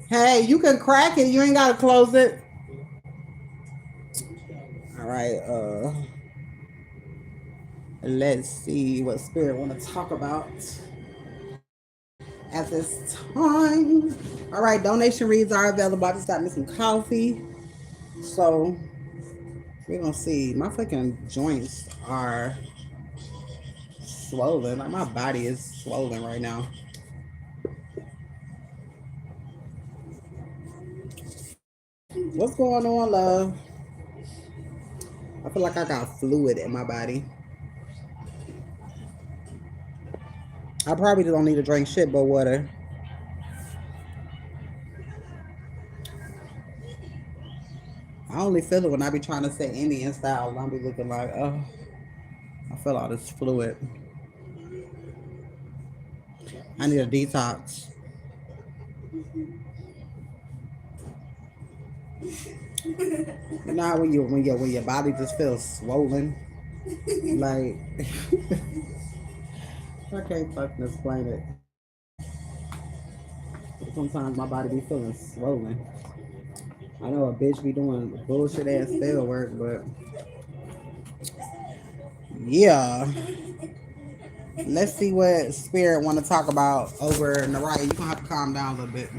Hey, you can crack it. You ain't gotta close it. All right. Let's see what spirit want to talk about at this time. All right. Donation reads are available. I just got me some coffee. So we're gonna see. My fucking joints are swollen. Like my body is swollen right now. What's going on, love? I feel like I got fluid in my body. I probably don't need to drink shit but water. I only feel it when I be trying to say Indian style. And I be looking like, oh, I feel all this fluid. I need a detox. You know how when your body just feels swollen, like I can't fucking explain it. Sometimes my body be feeling swollen. I know a bitch be doing bullshit ass spell work, but yeah. Let's see what spirit want to talk about over Naraya. You gonna have to calm down a little bit.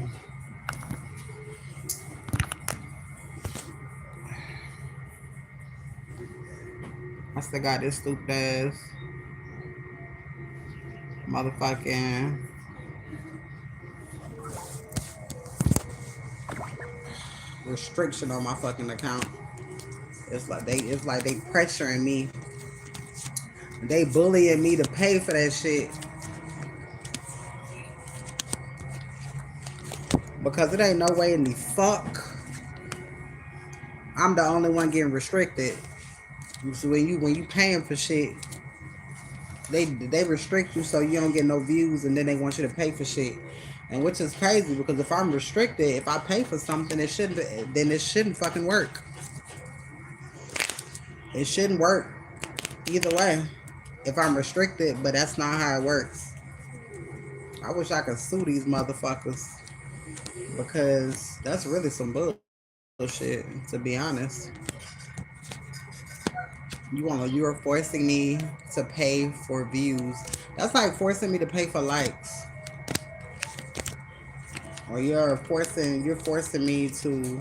I still got this stupid ass motherfucking restriction on my fucking account. It's like they pressuring me. They bullying me to pay for that shit because it ain't no way in the fuck I'm the only one getting restricted. So when you paying for shit, they restrict you so you don't get no views, and then they want you to pay for shit. And which is crazy because if I'm restricted, if I pay for something, it shouldn't fucking work. It shouldn't work either way. If I'm restricted, but that's not how it works. I wish I could sue these motherfuckers because that's really some bullshit. To be honest, you're forcing me to pay for views. That's like forcing me to pay for likes, or you're forcing me to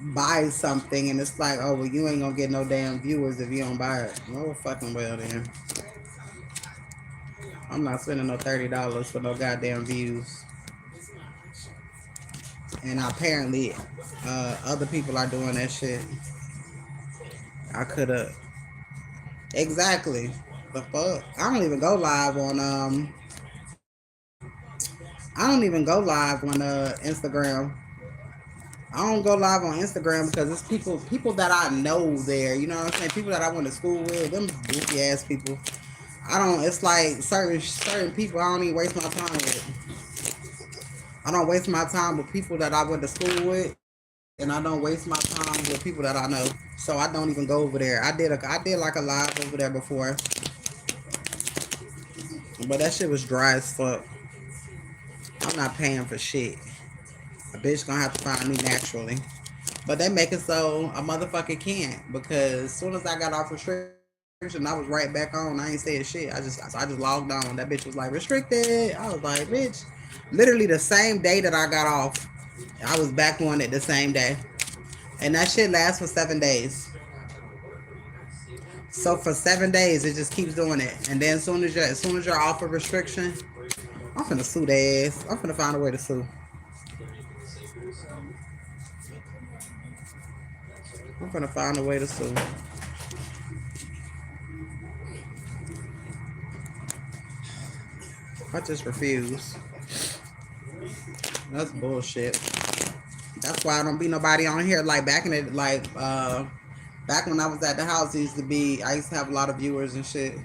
buy something, and it's like, oh well, you ain't gonna get no damn viewers if you don't buy it. No fucking well then. I'm not spending no $30 for no goddamn views. And apparently, other people are doing that shit. I could have exactly the fuck. I don't even go live on I don't even go live on Instagram. I don't go live on Instagram because it's people that I know there. You know what I'm saying? People that I went to school with. Them goofy ass people. I don't. It's like certain people I don't even waste my time with. I don't waste my time with people that I went to school with, and I don't waste my time with people that I know. So I don't even go over there. I did like a live over there before, but that shit was dry as fuck. I'm not paying for shit. A bitch gonna have to find me naturally. But they make it so a motherfucker can't because as soon as I got off restriction, I was right back on. I ain't saying shit. I just logged on. That bitch was like restricted. I was like, bitch. Literally the same day that I got off, I was back on it the same day. And that shit lasts for 7 days. So for 7 days it just keeps doing it. And then as soon as you're off of restriction, I'm finna sue their ass. I'm finna find a way to sue. I'm finna find a way to sue. I just refuse. That's bullshit. That's why I don't be nobody on here. Like back in it, back when I was at the house, I used to have a lot of viewers and shit.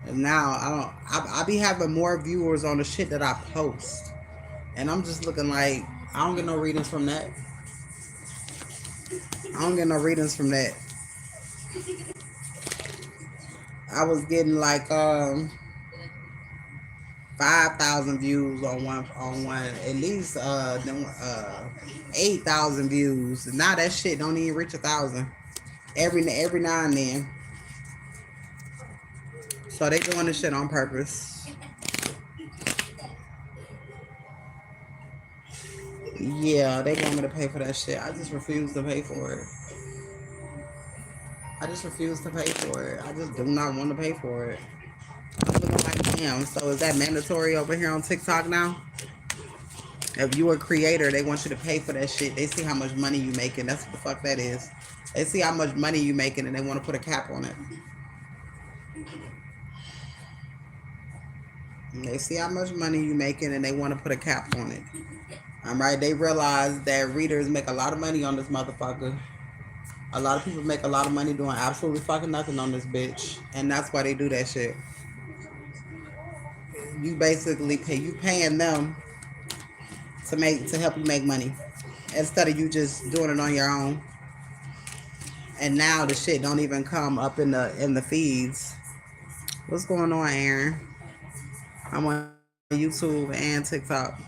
And now I don't. I be having more viewers on the shit that I post, and I'm just looking like I don't get no readings from that. I don't get no readings from that. I was getting like 5,000 views on one, at least 8,000 views. Now that shit don't even reach 1,000. Every now and then. So they doing this shit on purpose. Yeah, they want me to pay for that shit. I just refuse to pay for it. I just refuse to pay for it. I just do not want to pay for it. I'm looking like, damn. So is that mandatory over here on TikTok now? If you a creator, they want you to pay for that shit. They see how much money you making. That's what the fuck that is. They see how much money you making and they want to put a cap on it. And they see how much money you making and they want to put a cap on it. All right. They realize that readers make a lot of money on this motherfucker. A lot of people make a lot of money doing absolutely fucking nothing on this bitch, and that's why they do that shit. You basically paying them to help you make money instead of you just doing it on your own. And now the shit don't even come up in the feeds. What's going on, Aaron? I'm on YouTube and TikTok.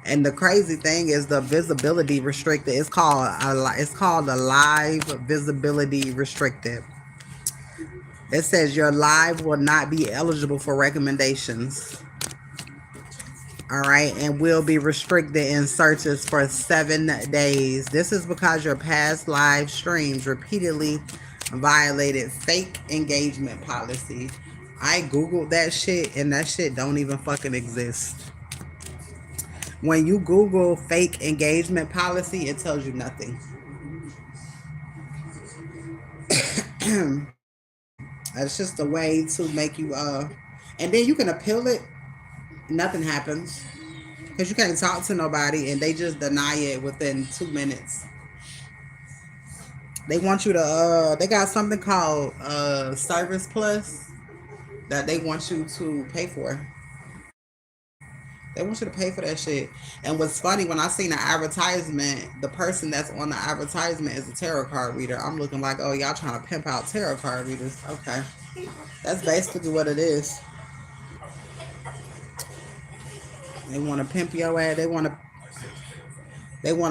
And the crazy thing is the visibility restricted. It's called a live visibility restricted. It says your live will not be eligible for recommendations. All right, and will be restricted in searches for 7 days. This is because your past live streams repeatedly violated fake engagement policy. I googled that shit and that shit don't even fucking exist. When you Google fake engagement policy, it tells you nothing. It's just a way to make you and then you can appeal it. Nothing happens because you can't talk to nobody and they just deny it within 2 minutes. They want you to they got something called Service Plus that they want you to pay for. They want you to pay for that shit. And what's funny, when I seen the advertisement, the person that's on the advertisement is a tarot card reader. I'm looking like, oh, y'all trying to pimp out tarot card readers. Okay. That's basically what it is. They want to pimp your ass. They want to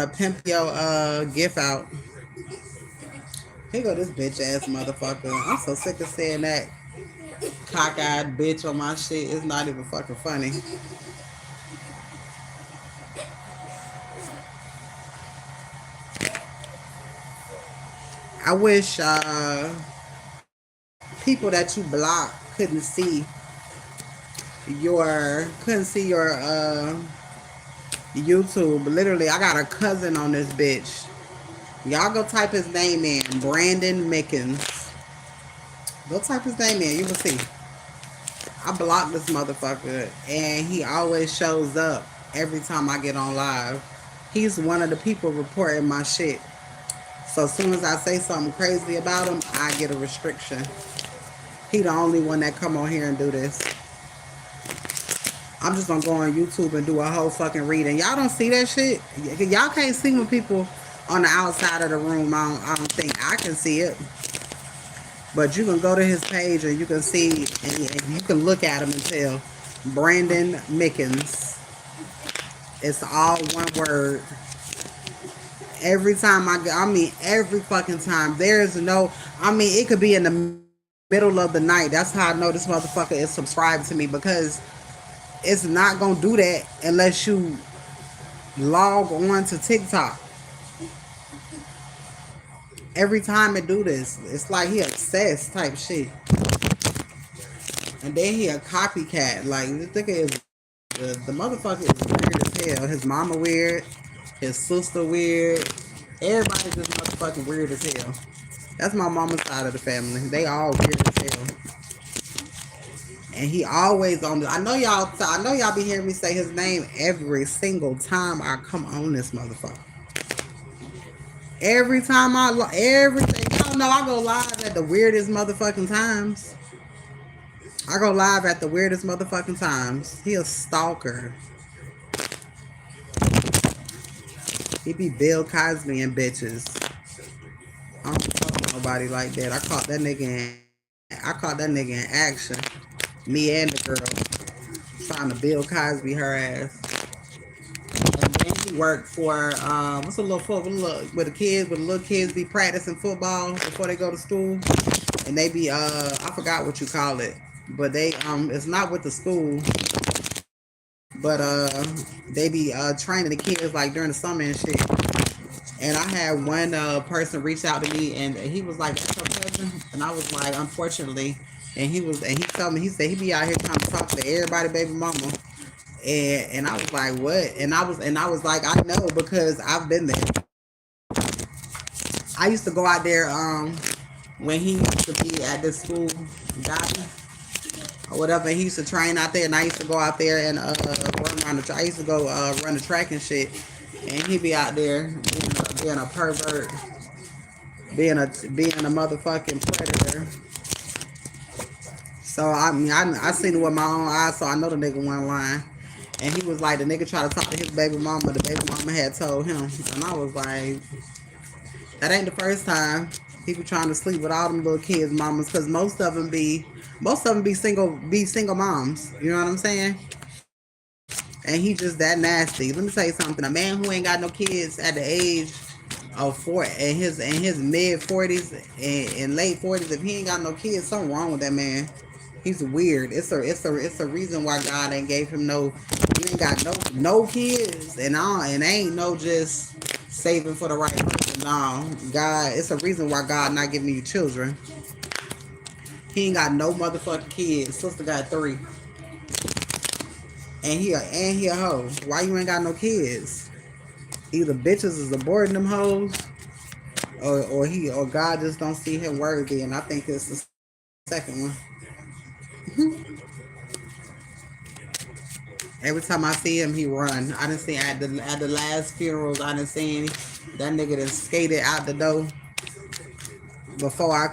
pimp your gift out. Here go this bitch ass motherfucker. I'm so sick of saying that cockeyed bitch on my shit. It's not even fucking funny. I wish people that you block couldn't see your YouTube. Literally, I got a cousin on this bitch. Y'all go type his name in, Brandon Mickens. Go type his name in, you will see. I blocked this motherfucker and he always shows up every time I get on live. He's one of the people reporting my shit. So as soon as I say something crazy about him, I get a restriction. He the only one that come on here and do this. I'm just gonna go on YouTube and do a whole fucking reading. Y'all don't see that shit? Y'all can't see when people on the outside of the room. I don't think I can see it. But you can go to his page and you can see, and you can look at him and tell. Brandon Mickens. It's all one word. Every time every fucking time. There's no, it could be in the middle of the night. That's how I know this motherfucker is subscribed to me, because it's not gonna do that unless you log on to TikTok. Every time it do this, it's like he obsessed type shit. And then he a copycat. Like, this nigga is the motherfucker is weird as hell. His mama weird, his sister weird. Everybody just motherfucking weird as hell. That's my mama's side of the family. They all weird as hell. And he always on I know y'all be hearing me say his name every single time I come on this motherfucker. Every time everything. Y'all know I go live at the weirdest motherfucking times. I go live at the weirdest motherfucking times. He a stalker. He be Bill Cosby and bitches. I don't fuck with nobody like that. I caught that nigga in I caught that nigga in action. Me and the girl trying to Bill Cosby her ass. And then he worked for what's a little football look with the kids, with the little kids be practicing football before they go to school, and they be I forgot what you call it, but they it's not with the school, but they be training the kids like during the summer and shit. And I had one person reach out to me, and he was like, "That's your cousin," and I was like, "Unfortunately." And he told me, he said he be out here trying to talk to everybody, baby mama. And I was like, "What?" And I was like, "I know because I've been there. I used to go out there when he used to be at this school, Dobby, or whatever. He used to train out there, and I used to go out there and run around the track. I used to go run the track and shit, and he'd be out there being a pervert, being a motherfucking predator. So I mean, I seen it with my own eyes, so I know the nigga wasn't lying. And he was like, the nigga tried to talk to his baby mama. The baby mama had told him, and I was like, that ain't the first time he be trying to sleep with all them little kids' mamas, because most of them be single moms. You know what I'm saying? And he just that nasty. Let me tell you something. A man who ain't got no kids at the age of four in his mid 40s and late 40s, if he ain't got no kids, something wrong with that man. He's weird. It's a reason why God ain't gave him no. He ain't got no kids, and all, and ain't no just saving for the right person. No, God. It's a reason why God not giving you children. He ain't got no motherfucking kids. Sister got three, and he a hoe. Why you ain't got no kids? Either bitches is aborting them hoes, or God just don't see him worthy, and I think it's the second one. Every time I see him, he run. I didn't see at the last funerals. I didn't see that nigga that skated out the door before I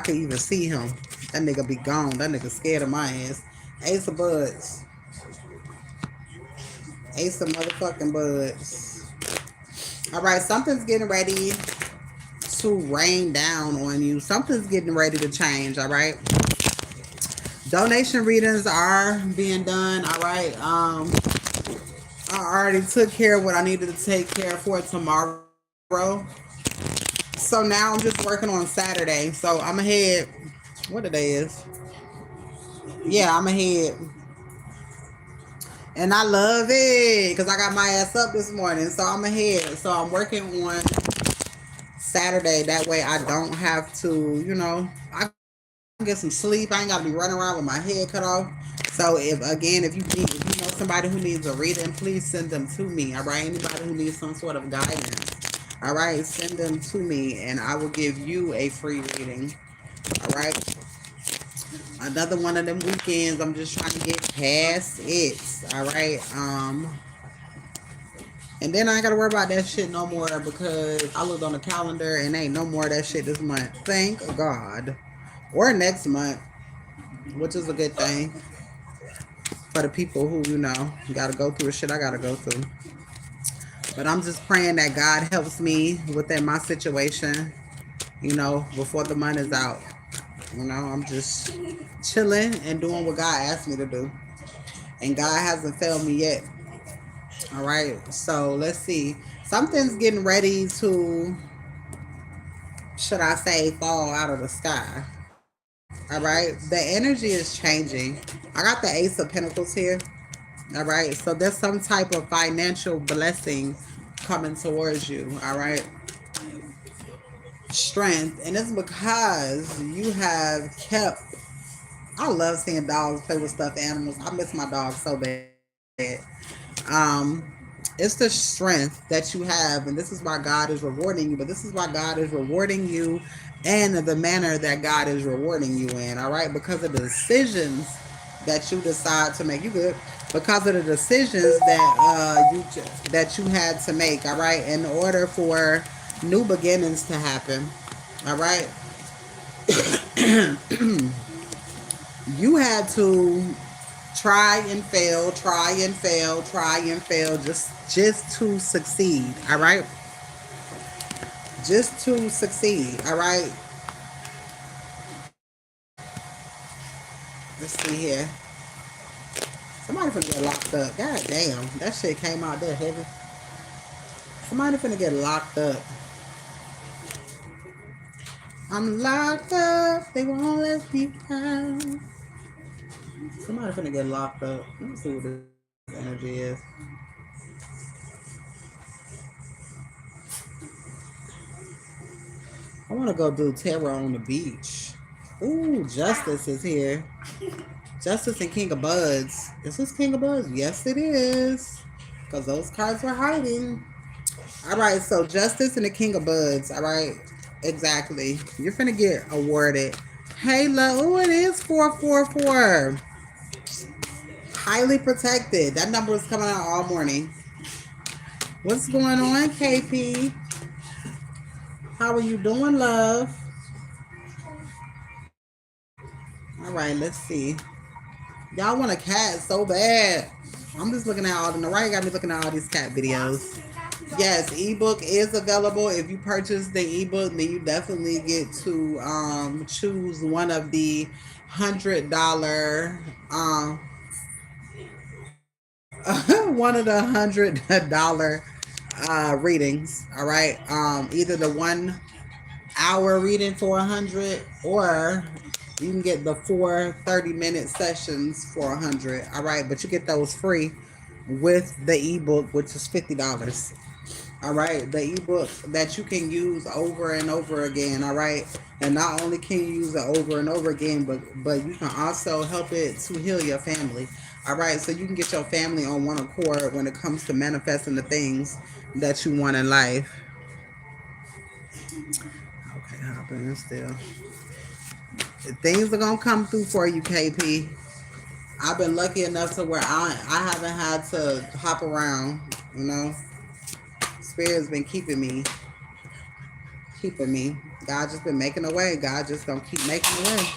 could even see him. That nigga be gone. That nigga scared of my ass. Ace of Buds, Ace of motherfucking Buds. All right, something's getting ready to rain down on you. Something's getting ready to change. All right. Donation readings are being done. All right. I already took care of what I needed to take care of for tomorrow. So now I'm just working on Saturday. So I'm ahead. What the day is? Yeah, I'm ahead. And I love it because I got my ass up this morning. So I'm ahead. So I'm working on Saturday. That way I don't have to, I can get some sleep. I ain't got to be running around with my head cut off. So if you know somebody who needs a reading, please send them to me. All right. Anybody who needs some sort of guidance. All right. Send them to me and I will give you a free reading. All right. Another one of them weekends. I'm just trying to get past it. All right. And then I ain't gotta worry about that shit no more because I looked on the calendar and ain't no more of that shit this month. Thank God. Or next month, which is a good thing for the people who, gotta go through the shit I gotta go through. But I'm just praying that God helps me within my situation, before the month is out. I'm just chilling and doing what God asked me to do. And God hasn't failed me yet. All right. So let's see. Something's getting ready to, should I say, fall out of the sky. All right. The energy is changing. I got the Ace of Pentacles here. All right. So there's some type of financial blessing coming towards you. All right. Strength. And it's because you have kept. I love seeing dogs play with stuffed animals. I miss my dog so bad. Um, it's the strength that you have, and this is why God is rewarding you. But this is why God is rewarding you and the manner that God is rewarding you in. All right, because of the decisions that you decide to make. You good? Because of the decisions that you had to make. All right, in order for new beginnings to happen. All right, you had to try and fail, try and fail, try and fail, just to succeed. All right, just to succeed. All right, Let's see here. Somebody finna get locked up. God damn. That shit came out there heavy. Somebody finna get locked up. I'm locked up. They won't let me out. Somebody finna get locked up. Let me see what this energy is. I wanna go do terror on the beach. Ooh, Justice is here. Justice and King of Buds. Is this King of Buds? Yes, it is. Because those cards were hiding. All right, so Justice and the King of Buds. All right, exactly. You're finna get awarded. Hey, love. Oh, it is 444. Highly protected. That number is coming out all morning. What's going on, KP? How are you doing, love? All right, let's see. Y'all want a cat so bad. I'm just looking at all the right. Got me looking at all these cat videos. Yes, ebook is available. If you purchase the ebook, then you definitely get to choose one of the $100 one of the $100 readings. All right, either the 1 hour reading for 100, or you can get the 4 30-minute sessions for 100. All right, but you get those free with the ebook, which is $50. All right, the ebook that you can use over and over again. All right, and not only can you use it over and over again, but you can also help it to heal your family. All right, so you can get your family on one accord when it comes to manifesting the things that you want in life. Okay, hopping still. Things are gonna come through for you, KP. I've been lucky enough to where I haven't had to hop around. You know, Spirit's been keeping me. God just been making a way. God just gonna keep making a way,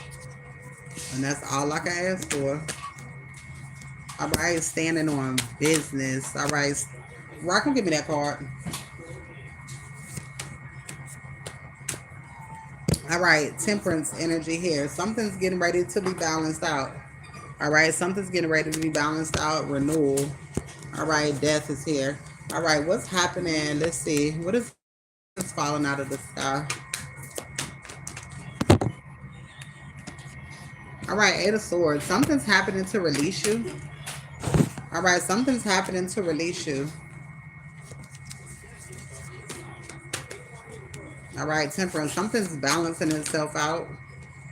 and that's all I can ask for. All right, standing on business. All right, Rock, can give me that card. All right, temperance energy here. Something's getting ready to be balanced out. All right, something's getting ready to be balanced out. Renewal. All right, death is here. All right, what's happening? Let's see. What is falling out of the sky? All right, Eight of Swords. Something's happening to release you. All right, something's happening to release you. All right, Temperance. Something's balancing itself out.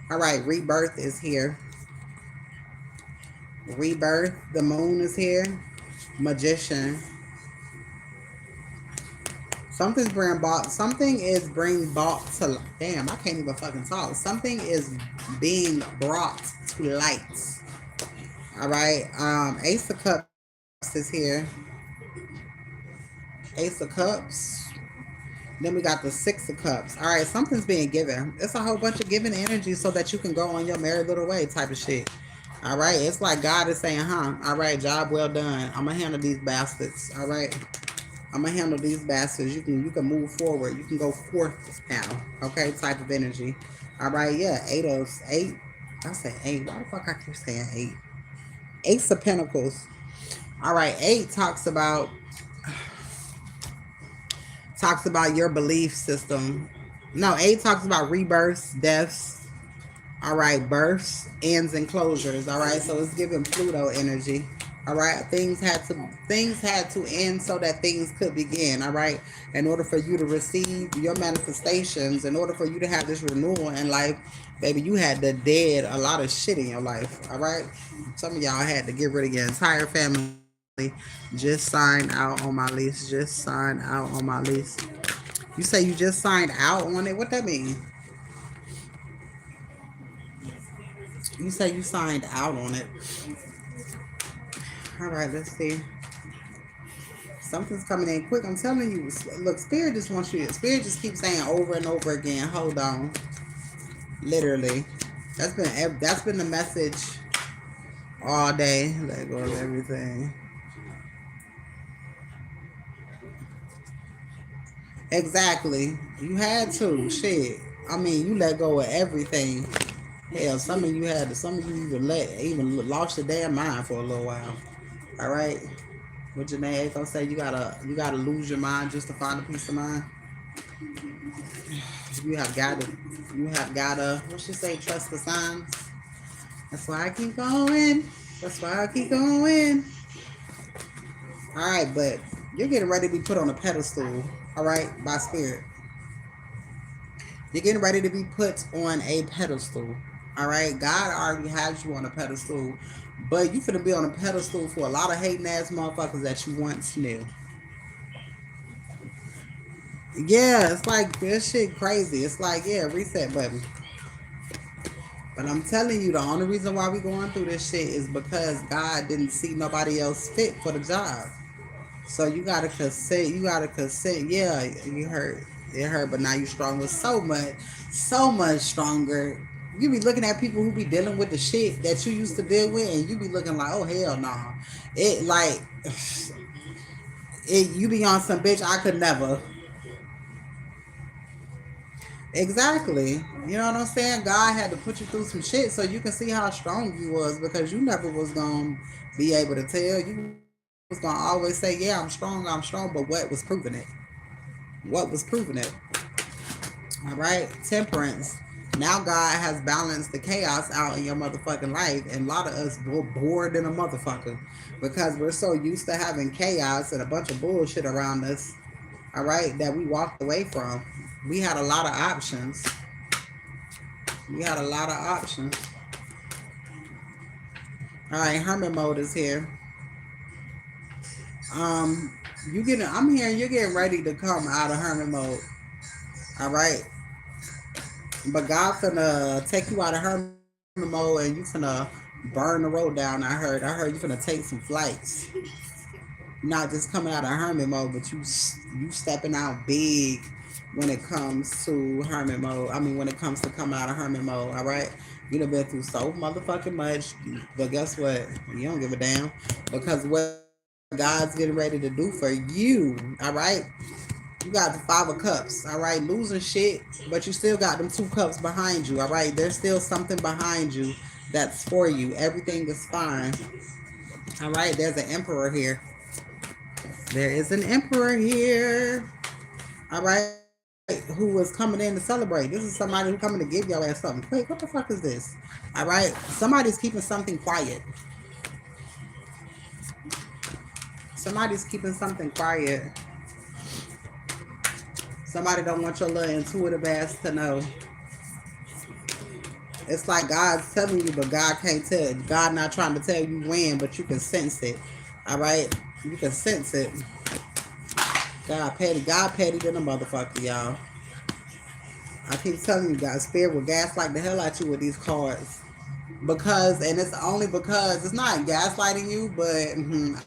All right, rebirth is here. Rebirth. The moon is here. Magician. Something's being bought. Something is being brought to. Damn, I can't even fucking talk. Something is being brought to light. All right. Ace of Cups is here. Ace of Cups. Then we got the Six of Cups. All right, something's being given. It's a whole bunch of giving energy so that you can go on your merry little way type of shit. All right, it's like God is saying, huh? All right, job well done. I'm gonna handle these bastards. All right, I'm gonna handle these bastards. You can move forward. You can go forth now. Okay, type of energy. All right, yeah, eight. I said eight. Why the fuck I keep saying eight? Ace of Pentacles. All right, eight talks about your belief system. No, eight talks about rebirths, deaths. All right, births, ends, and closures. All right, so it's giving Pluto energy. All right, things had to end so that things could begin. All right, in order for you to receive your manifestations, in order for you to have this renewal in life, baby, you had to dead a lot of shit in your life. All right, some of y'all had to get rid of your entire family. Just sign out on my lease. Just sign out on my lease. You say you just signed out on it. What that mean? You say you signed out on it. All right, let's see. Something's coming in quick. I'm telling you. Look, Spirit just wants you. Spirit just keeps saying over and over again. Hold on. Literally, that's been the message all day. Let go of everything. Exactly. You had to. Shit. I mean, you let go of everything. Hell, some of you even lost your damn mind for a little while. All right. What Janae gonna say? You gotta lose your mind just to find a peace of mind. You have gotta, what she say? Trust the signs. That's why I keep going. That's why I keep going. All right, but you're getting ready to be put on a pedestal. All right, by spirit. You're getting ready to be put on a pedestal. All right, God already has you on a pedestal, but you finna be on a pedestal for a lot of hating ass motherfuckers that you once knew. Yeah, it's like this shit crazy. It's like, yeah, reset button. But I'm telling you, the only reason why we going through this shit is because God didn't see nobody else fit for the job. So you gotta consent. You gotta consent. Yeah, you hurt. It hurt, but now you stronger. So much stronger. You be looking at people who be dealing with the shit that you used to deal with, and you be looking like, oh hell no. Nah. It like it. You be on some bitch. I could never. Exactly. You know what I'm saying? God had to put you through some shit so you can see how strong you was, because you never was gonna be able to tell. You was gonna always say, yeah, I'm strong, but what was proving it? What was proving it? All right? Temperance. Now God has balanced the chaos out in your motherfucking life, and a lot of us were bored in a motherfucker because we're so used to having chaos and a bunch of bullshit around us, all right, that we walked away from. We had a lot of options. We had a lot of options. All right, hermit mode is here. Um, I'm hearing you're getting ready to come out of hermit mode. All right, but God finna take you out of hermit mode and you finna burn the road down. I heard you finna take some flights. Not just coming out of hermit mode, but you stepping out big when it comes to hermit mode. I mean, when it comes to coming out of hermit mode. All right, you done been through so motherfucking much, but guess what? You don't give a damn, because what God's getting ready to do for you. All right. You got the 5 of Cups, all right, losing shit, but you still got them 2 cups behind you, all right. There's still something behind you that's for you. Everything is fine, all right. There's an emperor here. There is an emperor here, all right, who is coming in to celebrate. This is somebody who's coming to give your ass something. Wait, what the fuck is this? All right, somebody's keeping something quiet. Somebody's keeping something quiet. Somebody don't want your little intuitive ass to know. It's like God's telling you, but God can't tell. God not trying to tell you when, but you can sense it. All right, you can sense it. God petty than a motherfucker, y'all. I keep telling you, God, spirit will gaslight the hell out you with these cards. Because, and it's only because it's not gaslighting you, but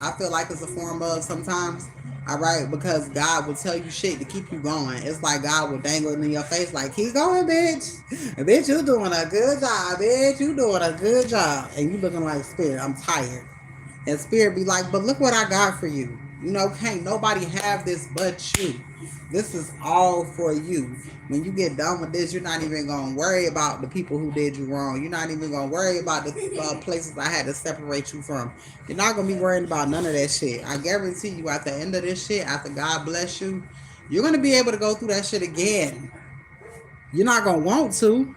I feel like it's a form of sometimes. All right, because God will tell you shit to keep you going. It's like God will dangle it in your face, like, keep going, bitch. Bitch, you doing a good job, bitch. You doing a good job. And you looking like, spirit, I'm tired. And spirit be like, but look what I got for you. You know, can't nobody have this but you. This is all for you. When you get done with this, you're not even going to worry about the people who did you wrong. You're not even going to worry about the places I had to separate you from. You're not going to be worrying about none of that shit. I guarantee you, at the end of this shit, after God bless you, you're going to be able to go through that shit again. You're not going to want to,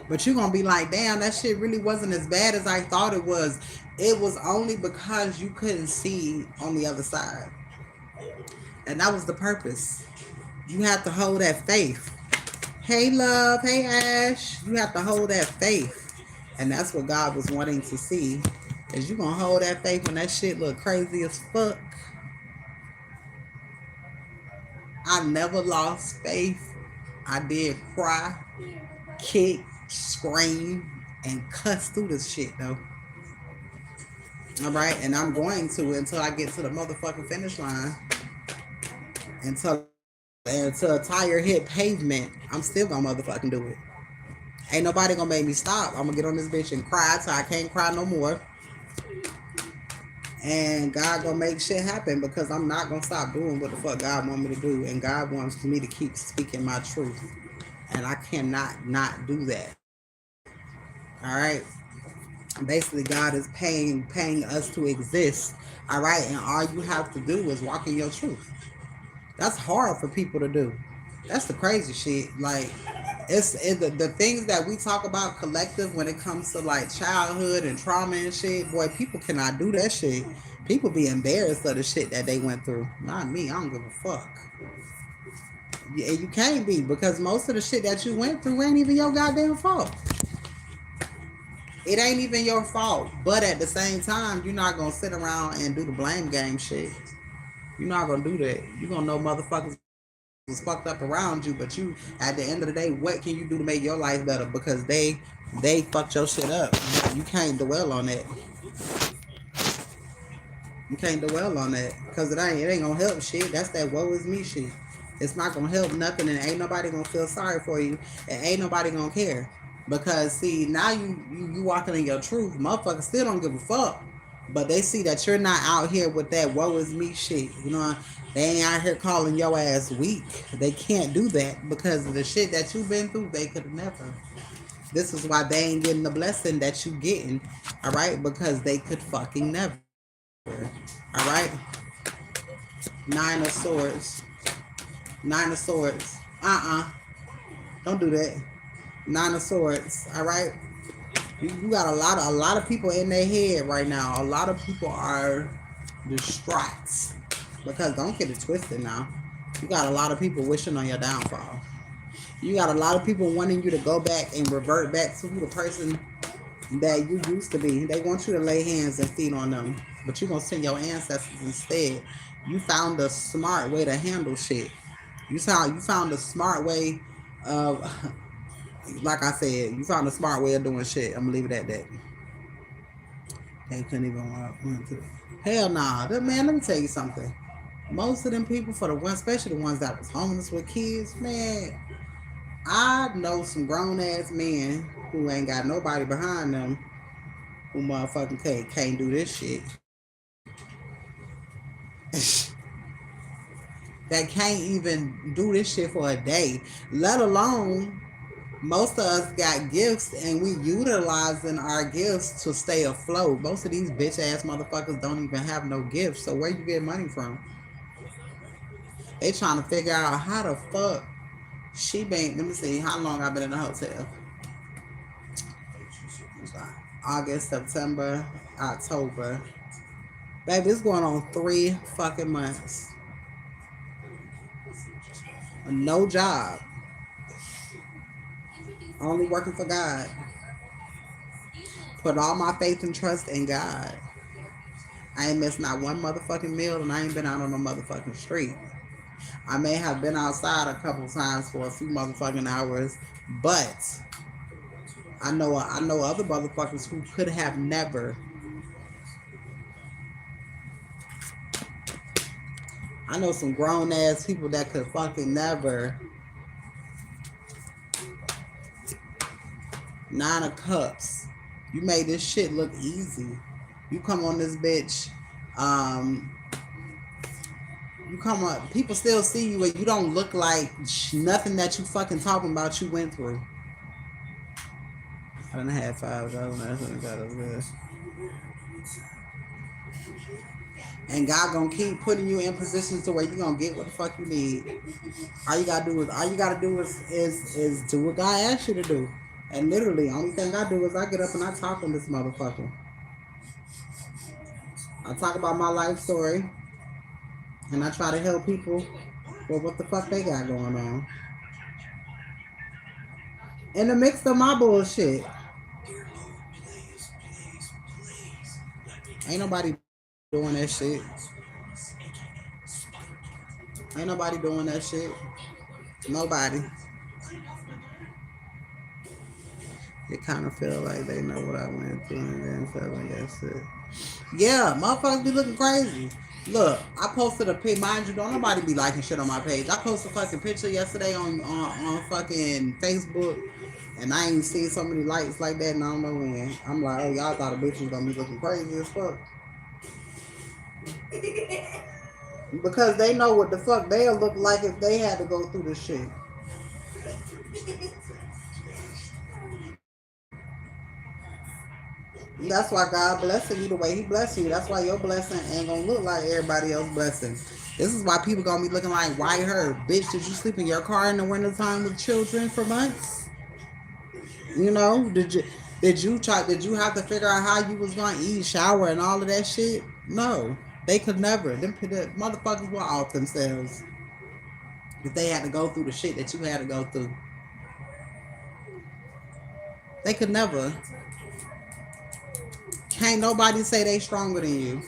but you're gonna be like, damn, that shit really wasn't as bad as I thought it was. It was only because you couldn't see on the other side. And that was the purpose. You have to hold that faith. Hey love, hey Ash. You have to hold that faith. And that's what God was wanting to see. Is you gonna hold that faith when that shit look crazy as fuck. I never lost faith. I did cry, kick, scream, and cuss through this shit though. All right, and I'm going to until I get to the motherfucking finish line. Until a tire hit pavement, I'm still gonna motherfucking do it. Ain't nobody gonna make me stop. I'm gonna get on this bitch and cry till I can't cry no more. And God gonna make shit happen because I'm not gonna stop doing what the fuck God want me to do, and God wants me to keep speaking my truth. and I cannot not do that. All right. Basically, God is paying us to exist. All right, and all you have to do is walk in your truth. That's hard for people to do. That's the crazy shit. Like, the things that we talk about collective when it comes to like childhood and trauma and shit. Boy, people cannot do that shit. People be embarrassed of the shit that they went through. Not me. I don't give a fuck. Yeah, you can't be, because most of the shit that you went through ain't even your goddamn fault. It ain't even your fault. But at the same time, you're not gonna sit around and do the blame game shit. You're not gonna do that. You're gonna know motherfuckers was fucked up around you, but you, at the end of the day, what can you do to make your life better? Because they fucked your shit up. You can't dwell on that. You can't dwell on that, because it ain't gonna help shit. That's that woe is me shit. It's not gonna help nothing, and ain't nobody gonna feel sorry for you, and ain't nobody gonna care. Because see, now you walking in your truth. Motherfuckers still don't give a fuck, but they see that you're not out here with that woe is me shit. You know, they ain't out here calling your ass weak. They can't do that because of the shit that you've been through. They could never. This is why they ain't getting the blessing that you getting. All right, because they could fucking never. All right. Nine of Swords. Nine of Swords. Don't do that. Nine of Swords. All right. You got a lot of people in their head right now. A lot of people are distraught, because don't get it twisted now. You got a lot of people wishing on your downfall. You got a lot of people wanting you to go back and revert back to the person that you used to be. They want you to lay hands and feet on them, but you're gonna send your ancestors instead. You found a smart way to handle shit. You found a smart way of, like I said, you found a smart way of doing shit. I'm gonna leave it at that. They couldn't even want to. Hell nah, man. Let me tell you something. Most of them people, for the ones, especially the ones that was homeless with kids, man, I know some grown ass men who ain't got nobody behind them, who motherfucking can't do this shit. That can't even do this shit for a day, let alone most of us got gifts and we utilizing our gifts to stay afloat. Most of these bitch ass motherfuckers don't even have no gifts. So where you get money from? They trying to figure out how the fuck she been. Let me see how long I've been in the hotel. August, September, October. Baby, it's going on 3 fucking months. No job. Only working for God. Put all my faith and trust in God. I ain't missed not one motherfucking meal, and I ain't been out on no motherfucking street. I may have been outside a couple times for a few motherfucking hours, but I know other motherfuckers who could have never. I know some grown ass people that could fucking never. Nine of Cups. You made this shit look easy. You come on this bitch. Um, you come up. People still see you, and you don't look like nothing that you fucking talking about. You went through. I done had 5,000. That's what I got up there. And God gonna keep putting you in positions to where you gonna get what the fuck you need. All you gotta do is do what God asks you to do. And literally, only thing I do is I get up and I talk on this motherfucker. I talk about my life story, and I try to help people with what the fuck they got going on. In the mix of my bullshit, ain't nobody doing that shit. Ain't nobody doing that shit. Nobody. It kind of feel like they know what I went through, and then feel like that's it. Yeah, motherfuckers be looking crazy. Look, I posted a pic. Mind you, don't nobody be liking shit on my page. I posted a fucking picture yesterday on fucking Facebook, and I ain't seen so many likes like that, and I don't know when. I'm like, oh, y'all thought a bitch was gonna be looking crazy as fuck. Because they know what the fuck they'll look like if they had to go through this shit. That's why God blessing you the way He blessing you. That's why your blessing ain't gonna look like everybody else's blessing. This is why people gonna be looking like, why her? Bitch, did you sleep in your car in the wintertime with children for months? You know, did you have to figure out how you was gonna eat, shower, and all of that shit? No. They could never. The motherfuckers were off themselves. If they had to go through the shit that you had to go through. They could never. Can't nobody say they stronger than you.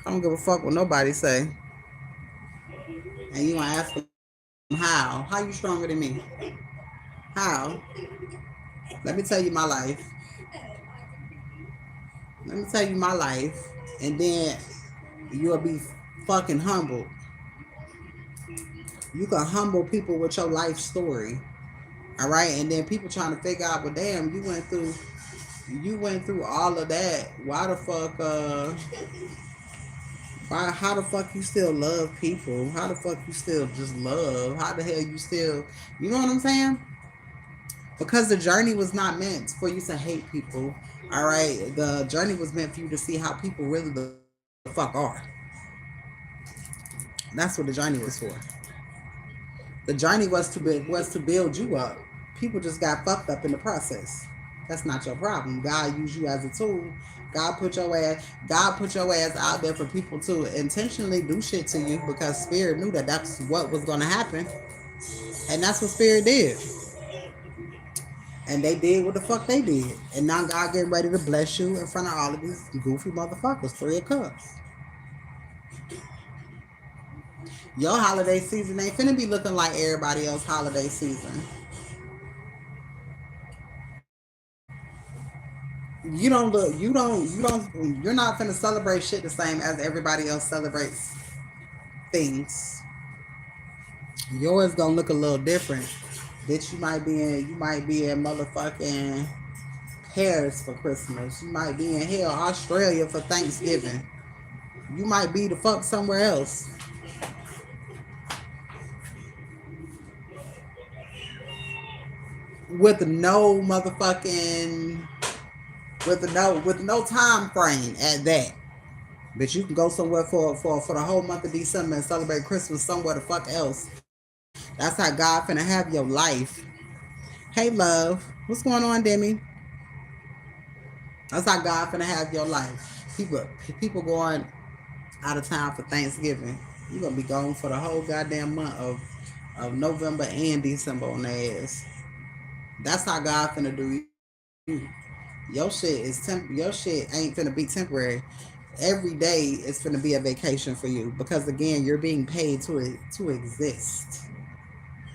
I don't give a fuck what nobody say. And you gonna ask them how? How you stronger than me? How? Let me tell you my life. Let me tell you my life. And then you'll be fucking humbled. You can humble people with your life story. All right. And then people trying to figure out, well, damn, you went through all of that. Why the fuck how the fuck you still love people? How the fuck you still just love? How the hell you still, you know what I'm saying? Because the journey was not meant for you to hate people. All right, the journey was meant for you to see how people really the fuck are. That's what the journey was for. The journey was to build you up. People just got fucked up in the process. That's not your problem. God used you as a tool. God put your ass out there for people to intentionally do shit to you because Spirit knew that that's what was going to happen, and that's what Spirit did. And they did what the fuck they did. And now God getting ready to bless you in front of all of these goofy motherfuckers. 3 of Cups. Your holiday season ain't finna be looking like everybody else holiday season. You're not finna celebrate shit the same as everybody else celebrates things. Yours gonna look a little different. Bitch, you might be in motherfucking Paris for Christmas. You might be in hell Australia for Thanksgiving. You might be the fuck somewhere else. With no motherfucking with no time frame at that. But you can go somewhere for the whole month of December and celebrate Christmas somewhere the fuck else. That's how God finna have your life. Hey love, what's going on, Demi? That's how God finna have your life. People going out of town for Thanksgiving. You gonna be gone for the whole goddamn month of November and December on their ass. That's how God finna do you. Your shit ain't finna be temporary. Every day is finna be a vacation for you because again, you're being paid to exist.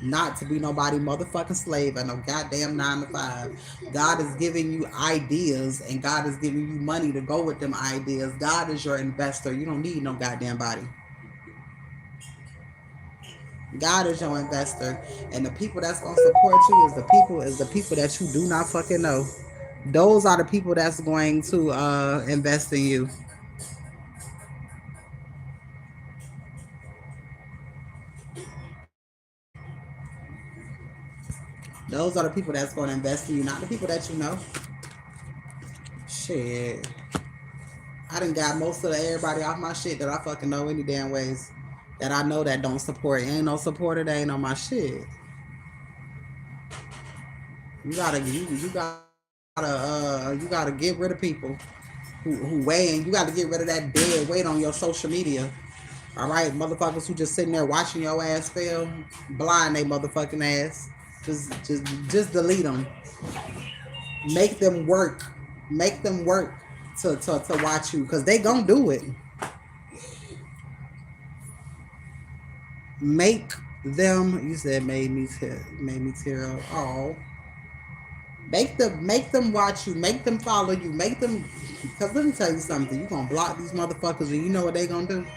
Not to be nobody motherfucking slave at no goddamn 9 to 5. God is giving you ideas and God is giving you money to go with them ideas. God is your investor. You don't need no goddamn body. God is your investor. And the people that's gonna support you is the people that you do not fucking know. Those are the people that's going to invest in you. Those are the people that's going to invest in you, not the people that you know. Shit. I done got most of everybody off my shit that I fucking know any damn ways. That I know that don't support. Ain't no supporter, they ain't on my shit. You gotta get rid of people who weigh, and you gotta get rid of that dead weight on your social media. All right, motherfuckers who just sitting there watching your ass fail, blind they motherfucking ass. Just delete them. Make them work. Make them work to watch you, cause they gonna do it. Make them. You said made me tear up. Oh, make them watch you. Make them follow you. Make them. Cause let me tell you something. You gonna block these motherfuckers, and you know what they gonna do?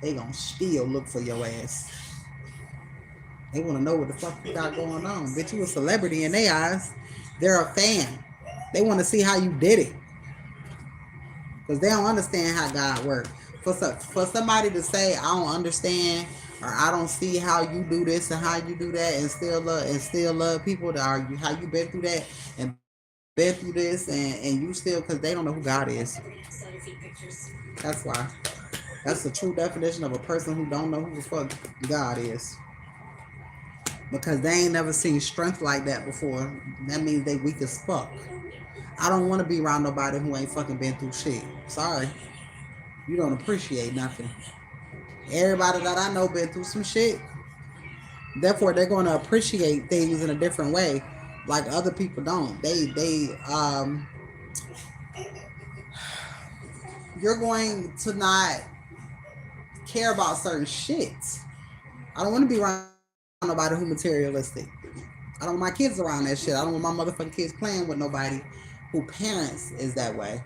They gonna still look for your ass. They want to know what the fuck you got going on. Bitch, you a celebrity in their eyes. They're a fan. They want to see how you did it. Because they don't understand how God works. For somebody to say, I don't understand or I don't see how you do this and how you do that and still love people that are you how you been through that and been through this and you still because they don't know who God is. That's why. That's the true definition of a person who don't know who the fuck God is. Because they ain't never seen strength like that before. That means they weak as fuck. I don't want to be around nobody who ain't fucking been through shit. Sorry. You don't appreciate nothing. Everybody that I know been through some shit. Therefore, they're going to appreciate things in a different way, like other people don't. You're going to not care about certain shit. I don't want to be around nobody who materialistic. I don't want my kids around that shit. I don't want my motherfucking kids playing with nobody who parents is that way.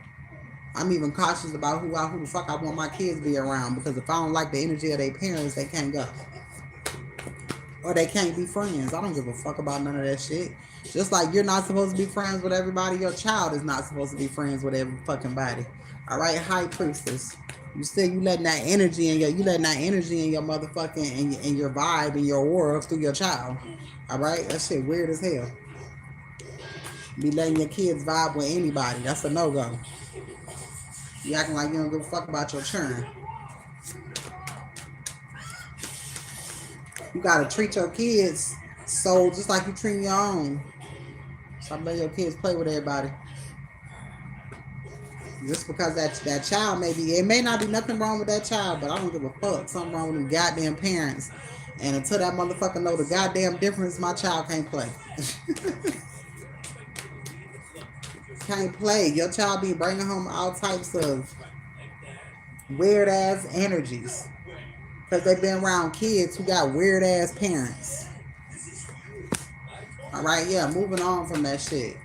I'm even cautious about who the fuck I want my kids to be around because if I don't like the energy of their parents, they can't go. Or they can't be friends. I don't give a fuck about none of that shit. Just like you're not supposed to be friends with everybody, your child is not supposed to be friends with every fucking body. All right, high priestess. You letting that energy in your motherfucking and your vibe and your aura through your child. All right, that shit weird as hell. Be letting your kids vibe with anybody. That's a no go. You acting like you don't give a fuck about your children. You gotta treat your kids so just like you treat your own. Stop letting your kids play with everybody. Just because that child it may not be nothing wrong with that child, but I don't give a fuck. Something wrong with them goddamn parents. And until that motherfucker know the goddamn difference, my child can't play. Can't play. Your child be bringing home all types of weird ass energies. Because they've been around kids who got weird ass parents. Alright, yeah, moving on from that shit.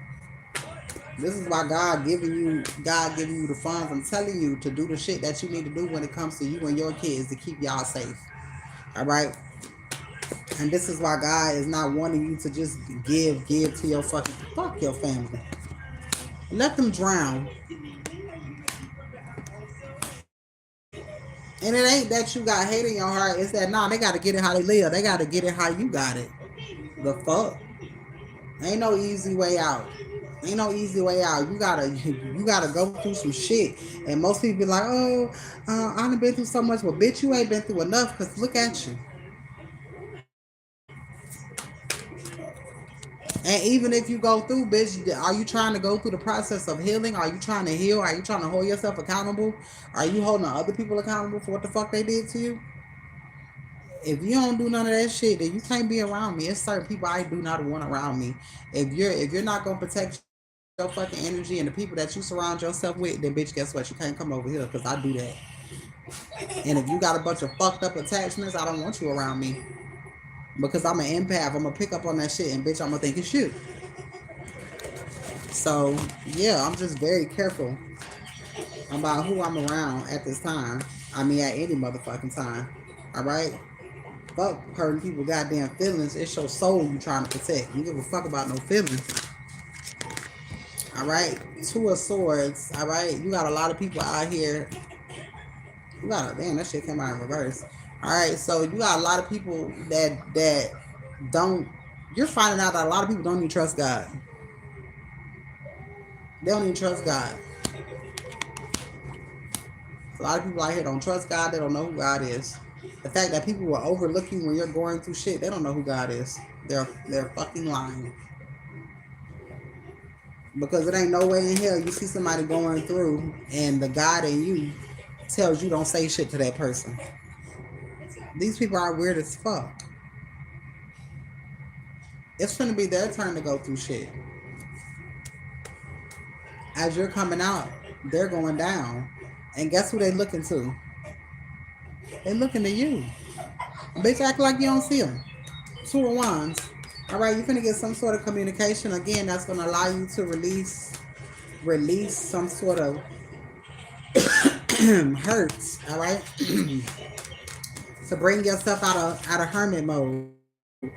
This is why God giving you the funds. I'm telling you to do the shit that you need to do when it comes to you and your kids to keep y'all safe. Alright? And this is why God is not wanting you to just give to your fuck your family. Let them drown. And it ain't that you got hate in your heart. It's that they gotta get it how they live. They gotta get it how you got it. The fuck? Ain't no easy way out. Ain't no easy way out. You gotta go through some shit. And most people be like, oh, I done been through so much. Well, bitch, you ain't been through enough. Cause look at you. And even if you go through, bitch, are you trying to go through the process of healing? Are you trying to heal? Are you trying to hold yourself accountable? Are you holding other people accountable for what the fuck they did to you? If you don't do none of that shit, then you can't be around me. It's certain people I do not want around me. If you're not gonna protect your fucking energy and the people that you surround yourself with, then bitch, guess what? You can't come over here because I do that. And if you got a bunch of fucked up attachments, I don't want you around me because I'm an empath. I'm gonna pick up on that shit, and bitch, I'm gonna think it's you. So yeah, I'm just very careful about who I'm around at this time. I mean, at any motherfucking time. All right. Fuck hurting people goddamn feelings. It's your soul you trying to protect. You give a fuck about no feelings. All right. Two of Swords. All right. You got a lot of people out here. Damn, that shit came out in reverse. All right. So you got a lot of people that don't. You're finding out that a lot of people don't even trust God. They don't even trust God. A lot of people out here don't trust God. They don't know who God is. The fact that people will overlook you when you're going through shit, they don't know who God is. They're fucking lying. Because it ain't no way in hell you see somebody going through and the God in you tells you don't say shit to that person. These people are weird as fuck. It's gonna be their turn to go through shit. As you're coming out, they're going down. And guess who they looking to? They looking to you. Bitch, act like you don't see them. Two of Wands. All right, you're gonna get some sort of communication again that's gonna allow you to release some sort of hurts. All right, to bring yourself out of hermit mode.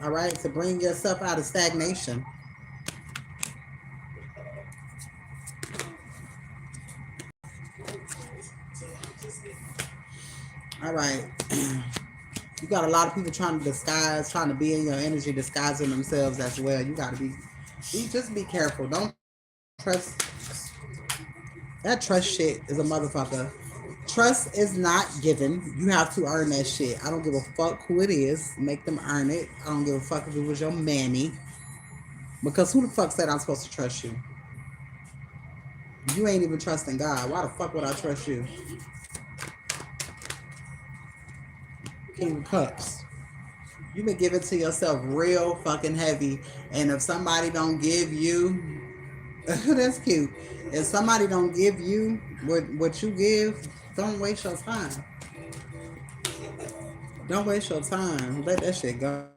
All right, to bring yourself out of stagnation. All right. You got a lot of people trying to disguise, trying to be in your energy, disguising themselves as well. You got to just be careful. Don't trust. That trust shit is a motherfucker. Trust is not given. You have to earn that shit. I don't give a fuck who it is. Make them earn it. I don't give a fuck if it was your mammy. Because who the fuck said I'm supposed to trust you? You ain't even trusting God. Why the fuck would I trust you? King of Cups. You been giving to yourself real fucking heavy. And if somebody don't give you, that's cute. If somebody don't give you what you give, don't waste your time. Don't waste your time. Let that shit go.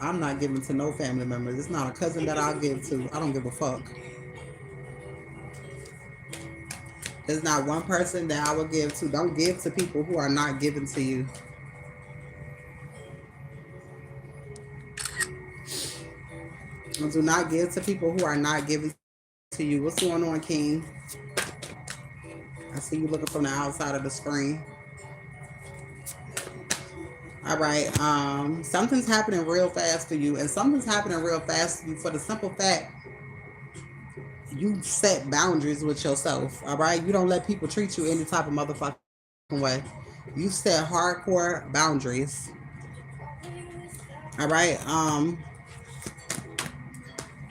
I'm not giving to no family members. It's not a cousin that I'll give to. I don't give a fuck. There's not one person that I would give to. Don't give to people who are not given to you. Do not give to people who are not given to you. What's going on, King? I see you looking from the outside of the screen. All right. Something's happening real fast for you, and something's happening real fast for you for the simple fact you set boundaries with yourself. All right. You don't let people treat you any type of motherfucking way. You set hardcore boundaries. All right.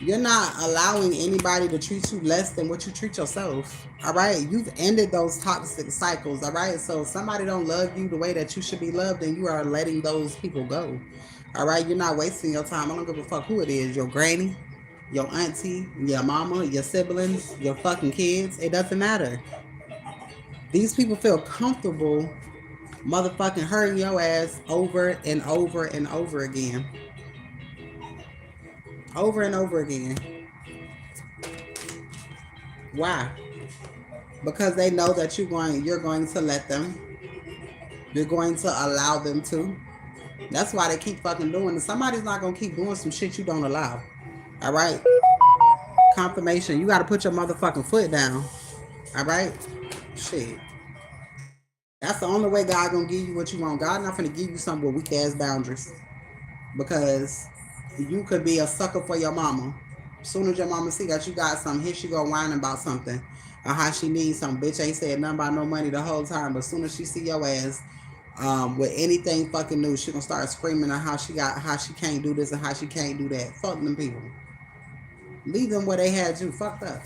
You're not allowing anybody to treat you less than what you treat yourself. All right. You've ended those toxic cycles. All right. So if somebody don't love you the way that you should be loved, then you are letting those people go. All right. You're not wasting your time. I don't give a fuck who it is. Your granny, your auntie, your mama, your siblings, your fucking kids. It doesn't matter. These people feel comfortable motherfucking hurting your ass over and over and over again. Over and over again. Why? Because they know that you're going to let them. You're going to allow them to. That's why they keep fucking doing it. Somebody's not gonna keep doing some shit you don't allow. All right. Confirmation. You got to put your motherfucking foot down. All right. Shit. That's the only way God gonna give you what you want. God not gonna give you something with weak ass boundaries. Because you could be a sucker for your mama. As soon as your mama see that you got something, here she go whining about something. Or how she needs something. Bitch ain't said nothing about no money the whole time. But as soon as she see your ass with anything fucking new, she gonna start screaming on how she can't do this and how she can't do that. Fuck them people. Leave them where they had you fucked up.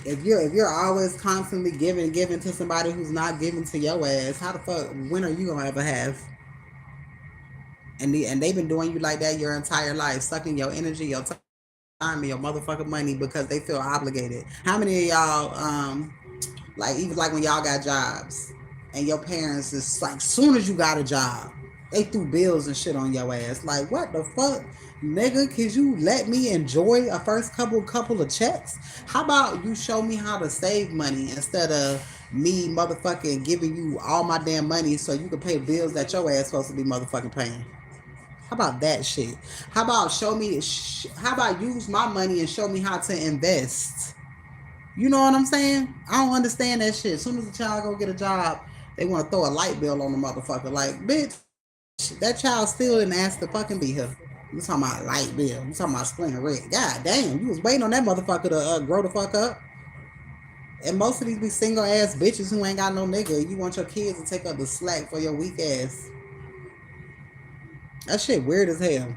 If you're always constantly giving to somebody who's not giving to your ass, how the fuck when are you gonna ever have? And they've been doing you like that your entire life, sucking your energy, your time, and your motherfucking money because they feel obligated. How many of y'all like even like when y'all got jobs and your parents is like soon as you got a job, they threw bills and shit on your ass. Like what the fuck? Nigga, could you let me enjoy a first couple of checks? How about you show me how to save money instead of me motherfucking giving you all my damn money so you can pay bills that your ass supposed to be motherfucking paying? How about that shit? How about how about use my money and show me how to invest? You know what I'm saying? I don't understand that shit. As soon as a child go get a job, they want to throw a light bill on the motherfucker. Like, bitch, that child still didn't ask to fucking be here. You talking about light bill? You talking about splinter red? God damn, you was waiting on that motherfucker to grow the fuck up. And most of these be single ass bitches who ain't got no nigga. You want your kids to take up the slack for your weak ass. That shit weird as hell.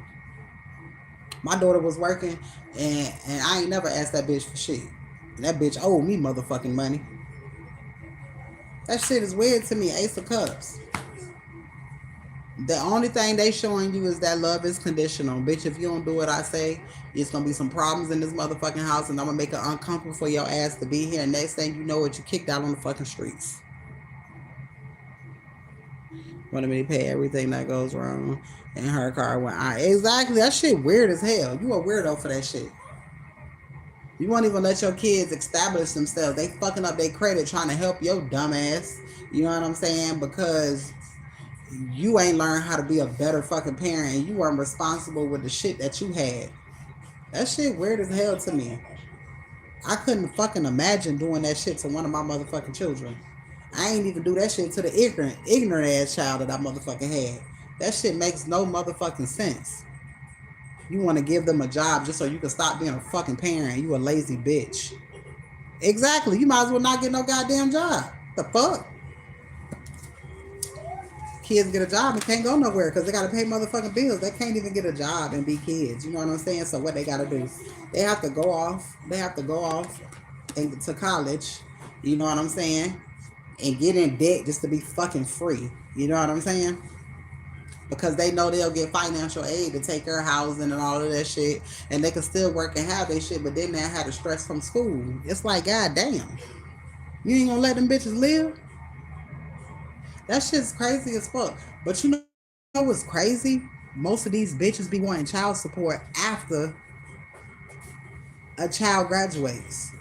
My daughter was working, and I ain't never asked that bitch for shit. And that bitch owed me motherfucking money. That shit is weird to me. Ace of Cups. The only thing they showing you is that love is conditional. Bitch, if you don't do what I say, it's going to be some problems in this motherfucking house, and I'm going to make it uncomfortable for your ass to be here. And next thing you know it, you kicked out on the fucking streets. Wanted me to pay everything that goes wrong in her car when I... Exactly. That shit weird as hell. You a weirdo for that shit. You won't even let your kids establish themselves. They fucking up their credit trying to help your dumb ass. You know what I'm saying? Because you ain't learned how to be a better fucking parent and you weren't responsible with the shit that you had. That shit weird as hell to me. I couldn't fucking imagine doing that shit to one of my motherfucking children. I ain't even do that shit to the ignorant ass child that I motherfucking had. That shit makes no motherfucking sense. You want to give them a job just so you can stop being a fucking parent. You a lazy bitch. Exactly. You might as well not get no goddamn job. The fuck? Kids get a job and can't go nowhere because they got to pay motherfucking bills. They can't even get a job and be kids. You know what I'm saying? So what they got to do? They have to go off. They have to go off and to college. You know what I'm saying? And get in debt just to be fucking free. You know what I'm saying? Because they know they'll get financial aid to take care of housing and all of that shit, and they can still work and have their shit, but then they had to stress from school. It's like, goddamn, you ain't gonna let them bitches live? That shit's crazy as fuck. But you know what's crazy? Most of these bitches be wanting child support after a child graduates.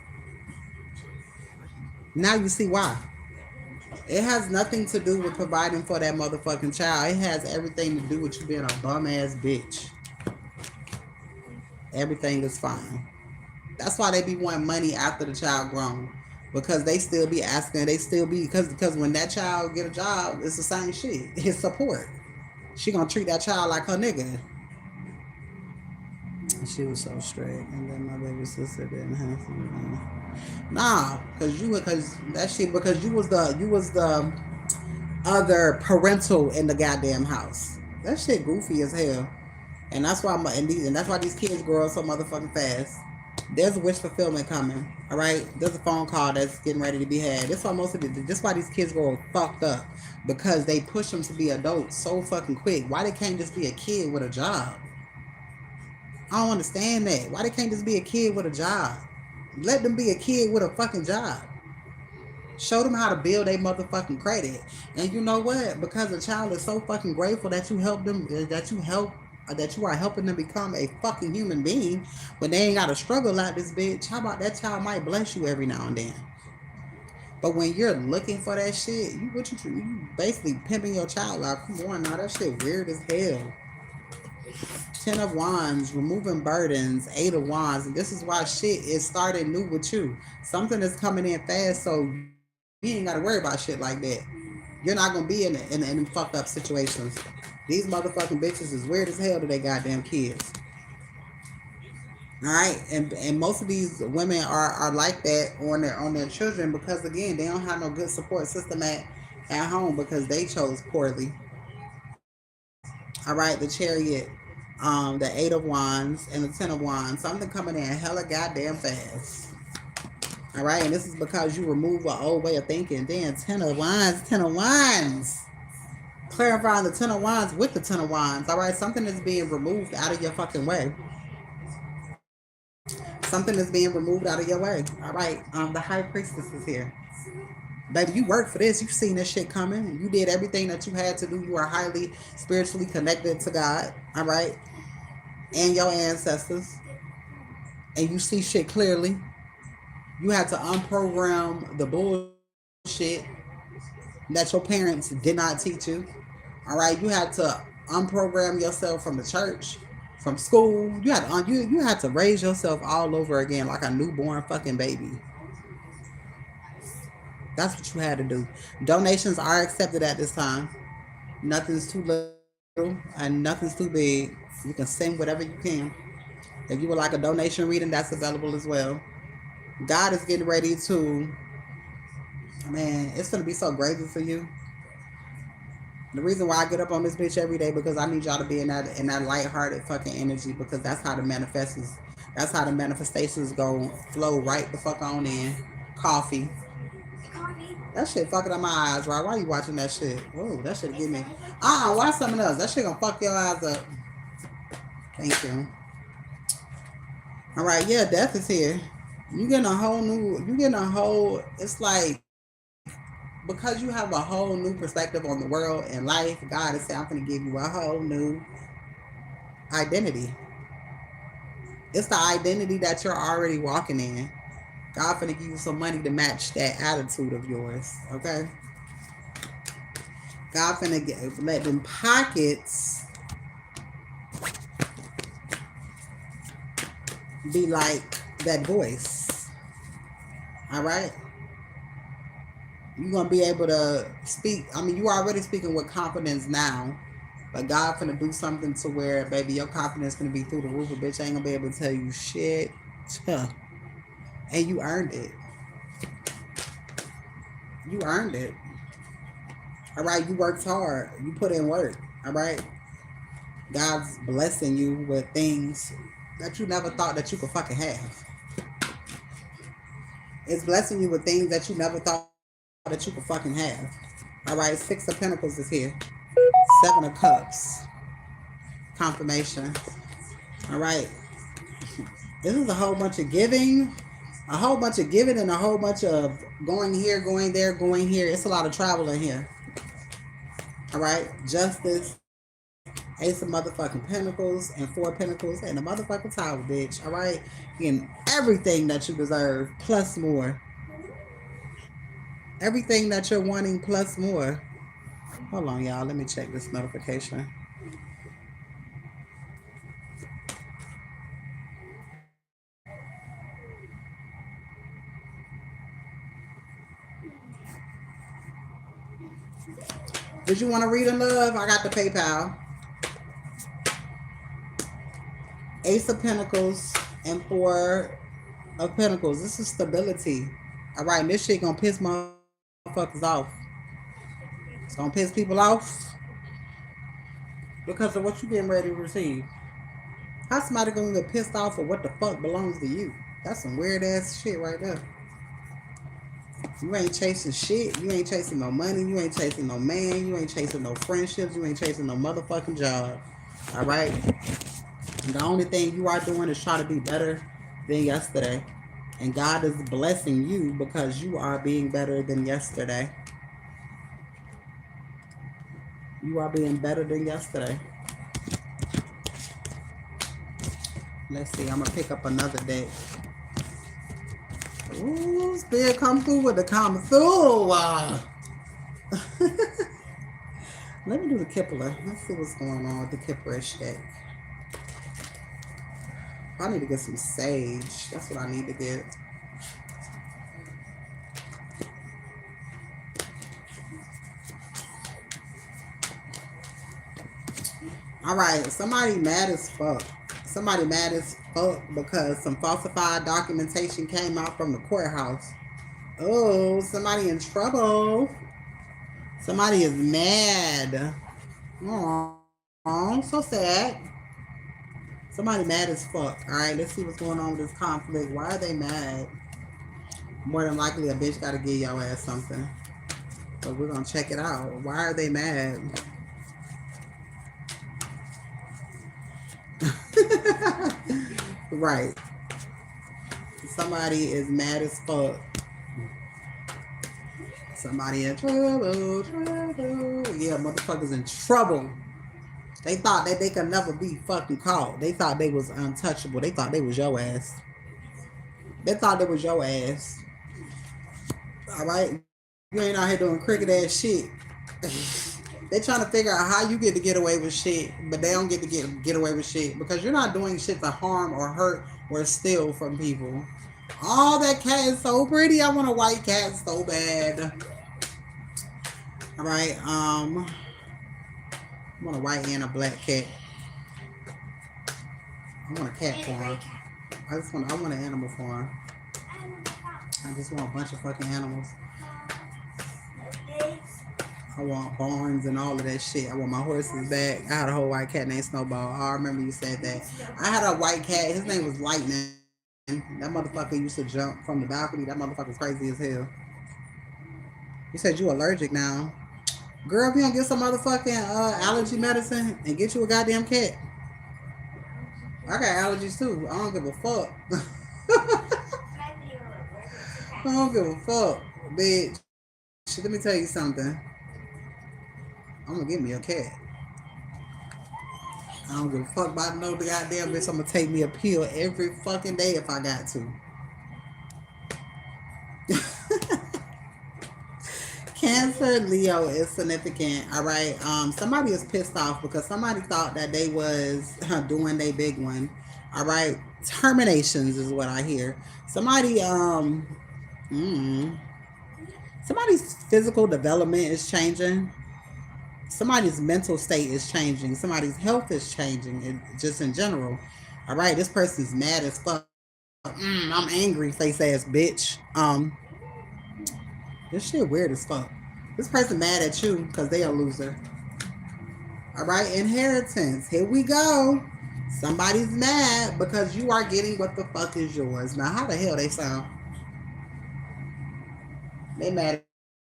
Now you see why. It has nothing to do with providing for that motherfucking child. It has everything to do with you being a bum ass bitch. Everything is fine. That's why they be wanting money after the child grown. Because they still be asking, they still be, because when that child get a job, it's the same shit. It's support. She gonna treat that child like her nigga. She was so straight, and then my baby sister didn't have something. Nah, because that shit, because you was the other parental in the goddamn house. That shit goofy as hell. And that's why and that's why these kids grow up so motherfucking fast. There's a wish fulfillment coming. All right, there's a phone call that's getting ready to be had. This why most of it. This why these kids grow fucked up, because they push them to be adults so fucking quick. Why they can't just be a kid with a job? I don't understand that. Why they can't just be a kid with a job? Let them be a kid with a fucking job. Show them how to build a motherfucking credit. And you know what? Because a child is so fucking grateful that you help them, that you are helping them become a fucking human being when they ain't got to struggle like this bitch. How about that child might bless you every now and then? But when you're looking for that shit, you basically pimping your child out. Come on now, that shit weird as hell. 10 of Wands, removing burdens, 8 of Wands. And this is why shit is starting new with you. Something is coming in fast, so you ain't got to worry about shit like that. You're not going to be in fucked up situations. These motherfucking bitches is weird as hell to their goddamn kids. All right, and most of these women are like that on their children, because again, they don't have no good support system at home because they chose poorly. All right, the Chariot, the 8 of Wands, and the 10 of Wands. Something coming in hella goddamn fast. All right, and this is because you remove an old way of thinking. Then 10 of Wands, 10 of Wands. Clarifying the 10 of Wands with the 10 of Wands. All right, something is being removed out of your fucking way. Something is being removed out of your way. All right, the High Priestess is here. Baby, you worked for this. You've seen this shit coming. You did everything that you had to do. You are highly spiritually connected to God. All right, and your ancestors. And you see shit clearly. You had to unprogram the bullshit that your parents did not teach you. All right, you had to unprogram yourself from the church, from school. You had to raise yourself all over again like a newborn fucking baby. That's what you had to do. Donations are accepted at this time. Nothing's too little and nothing's too big. You can send whatever you can. If you would like a donation reading, that's available as well. God is getting ready to, man, it's going to be so grateful for you. The reason why I get up on this bitch every day, because I need y'all to be in that lighthearted fucking energy, because that's how the manifestations go flow right the fuck on in. Coffee. That shit fucking up my eyes, right? Why are you watching that shit? Whoa, that shit give me. Watch something else. That shit gonna fuck your eyes up. Thank you. All right, yeah, death is here. It's like, because you have a whole new perspective on the world and life, God is saying, I'm going to give you a whole new identity. It's the identity that you're already walking in. God finna give you some money to match that attitude of yours, okay? God finna let them pockets be like that voice, all right? You're gonna be able to speak. I mean, you already speaking with confidence now, but God finna do something to where, baby, your confidence gonna be through the roof. A bitch ain't gonna be able to tell you shit, and you earned it. You earned it. All right, you worked hard. You put in work. All right, God's blessing you with things that you never thought that you could fucking have. It's blessing you with things that you never thought that you could fucking have. All right, Six of Pentacles is here. Seven of Cups. Confirmation. All right. This is a whole bunch of giving. A whole bunch of giving and a whole bunch of going here, going there, going here. It's a lot of travel in here. All right. Justice. Ace of motherfucking Pentacles and Four Pentacles and the motherfucking Tower, bitch. All right. Getting everything that you deserve plus more. Everything that you're wanting plus more. Hold on, y'all. Let me check this notification. Did you want to read in love? I got the PayPal. Ace of Pentacles and Four of Pentacles. This is stability. All right, this shit gonna piss motherfuckers off. It's gonna piss people off because of what you getting ready to receive. How somebody gonna get pissed off for what the fuck belongs to you? That's some weird ass shit right there. You ain't chasing shit. You ain't chasing no money. You ain't chasing no man. You ain't chasing no friendships. You ain't chasing no motherfucking job. All right. The only thing you are doing is try to be better than yesterday. And God is blessing you because you are being better than yesterday. You are being better than yesterday. Let's see. I'm going to pick up another deck. Ooh, Spirit come through with the come through. Let me do the Kipler. Let's see what's going on with the Kipperish deck. I need to get some sage. That's what I need to get. All right, somebody mad as fuck. Somebody mad as fuck because some falsified documentation came out from the courthouse. Oh, somebody in trouble. Somebody is mad. Oh, so sad. Somebody mad as fuck. All right, let's see what's going on with this conflict. Why are they mad? More than likely, a bitch got to give your ass something. But we're going to check it out. Why are they mad? Right. Somebody is mad as fuck. Somebody in trouble. Yeah, motherfuckers in trouble. They thought that they could never be fucking caught. They thought they was untouchable. They thought they was your ass. They thought they was your ass. All right? You ain't out here doing crooked ass shit. They trying to figure out how you get to get away with shit, but they don't get to get away with shit because you're not doing shit to harm or hurt or steal from people. Oh, that cat is so pretty. I want a white cat so bad. All right, I want a white and a black cat. I want a cat farm. I want an animal farm. I just want a bunch of fucking animals. I want barns and all of that shit. I want my horses back. I had a whole white cat named Snowball. I remember you said that. I had a white cat. His name was Lightning. That motherfucker used to jump from the balcony. That motherfucker's crazy as hell. You said you allergic now. Girl, if you don't get some motherfucking allergy medicine and get you a goddamn cat. I got allergies too. I don't give a fuck. I don't give a fuck, bitch. Let me tell you something. I'm gonna get me a cat. I don't give a fuck about no goddamn bitch. I'm gonna take me a pill every fucking day if I got to. Cancer, Leo is significant. All right. Somebody is pissed off because somebody thought that they was doing their big one. All right. Terminations is what I hear. Somebody Somebody's physical development is changing. Somebody's mental state is changing. Somebody's health is changing. Just in general. All right, this person's mad as fuck. I'm angry, face ass bitch. This shit weird as fuck. This person mad at you because they a loser. All right, inheritance. Here we go. Somebody's mad because you are getting what the fuck is yours. Now, how the hell they sound? They mad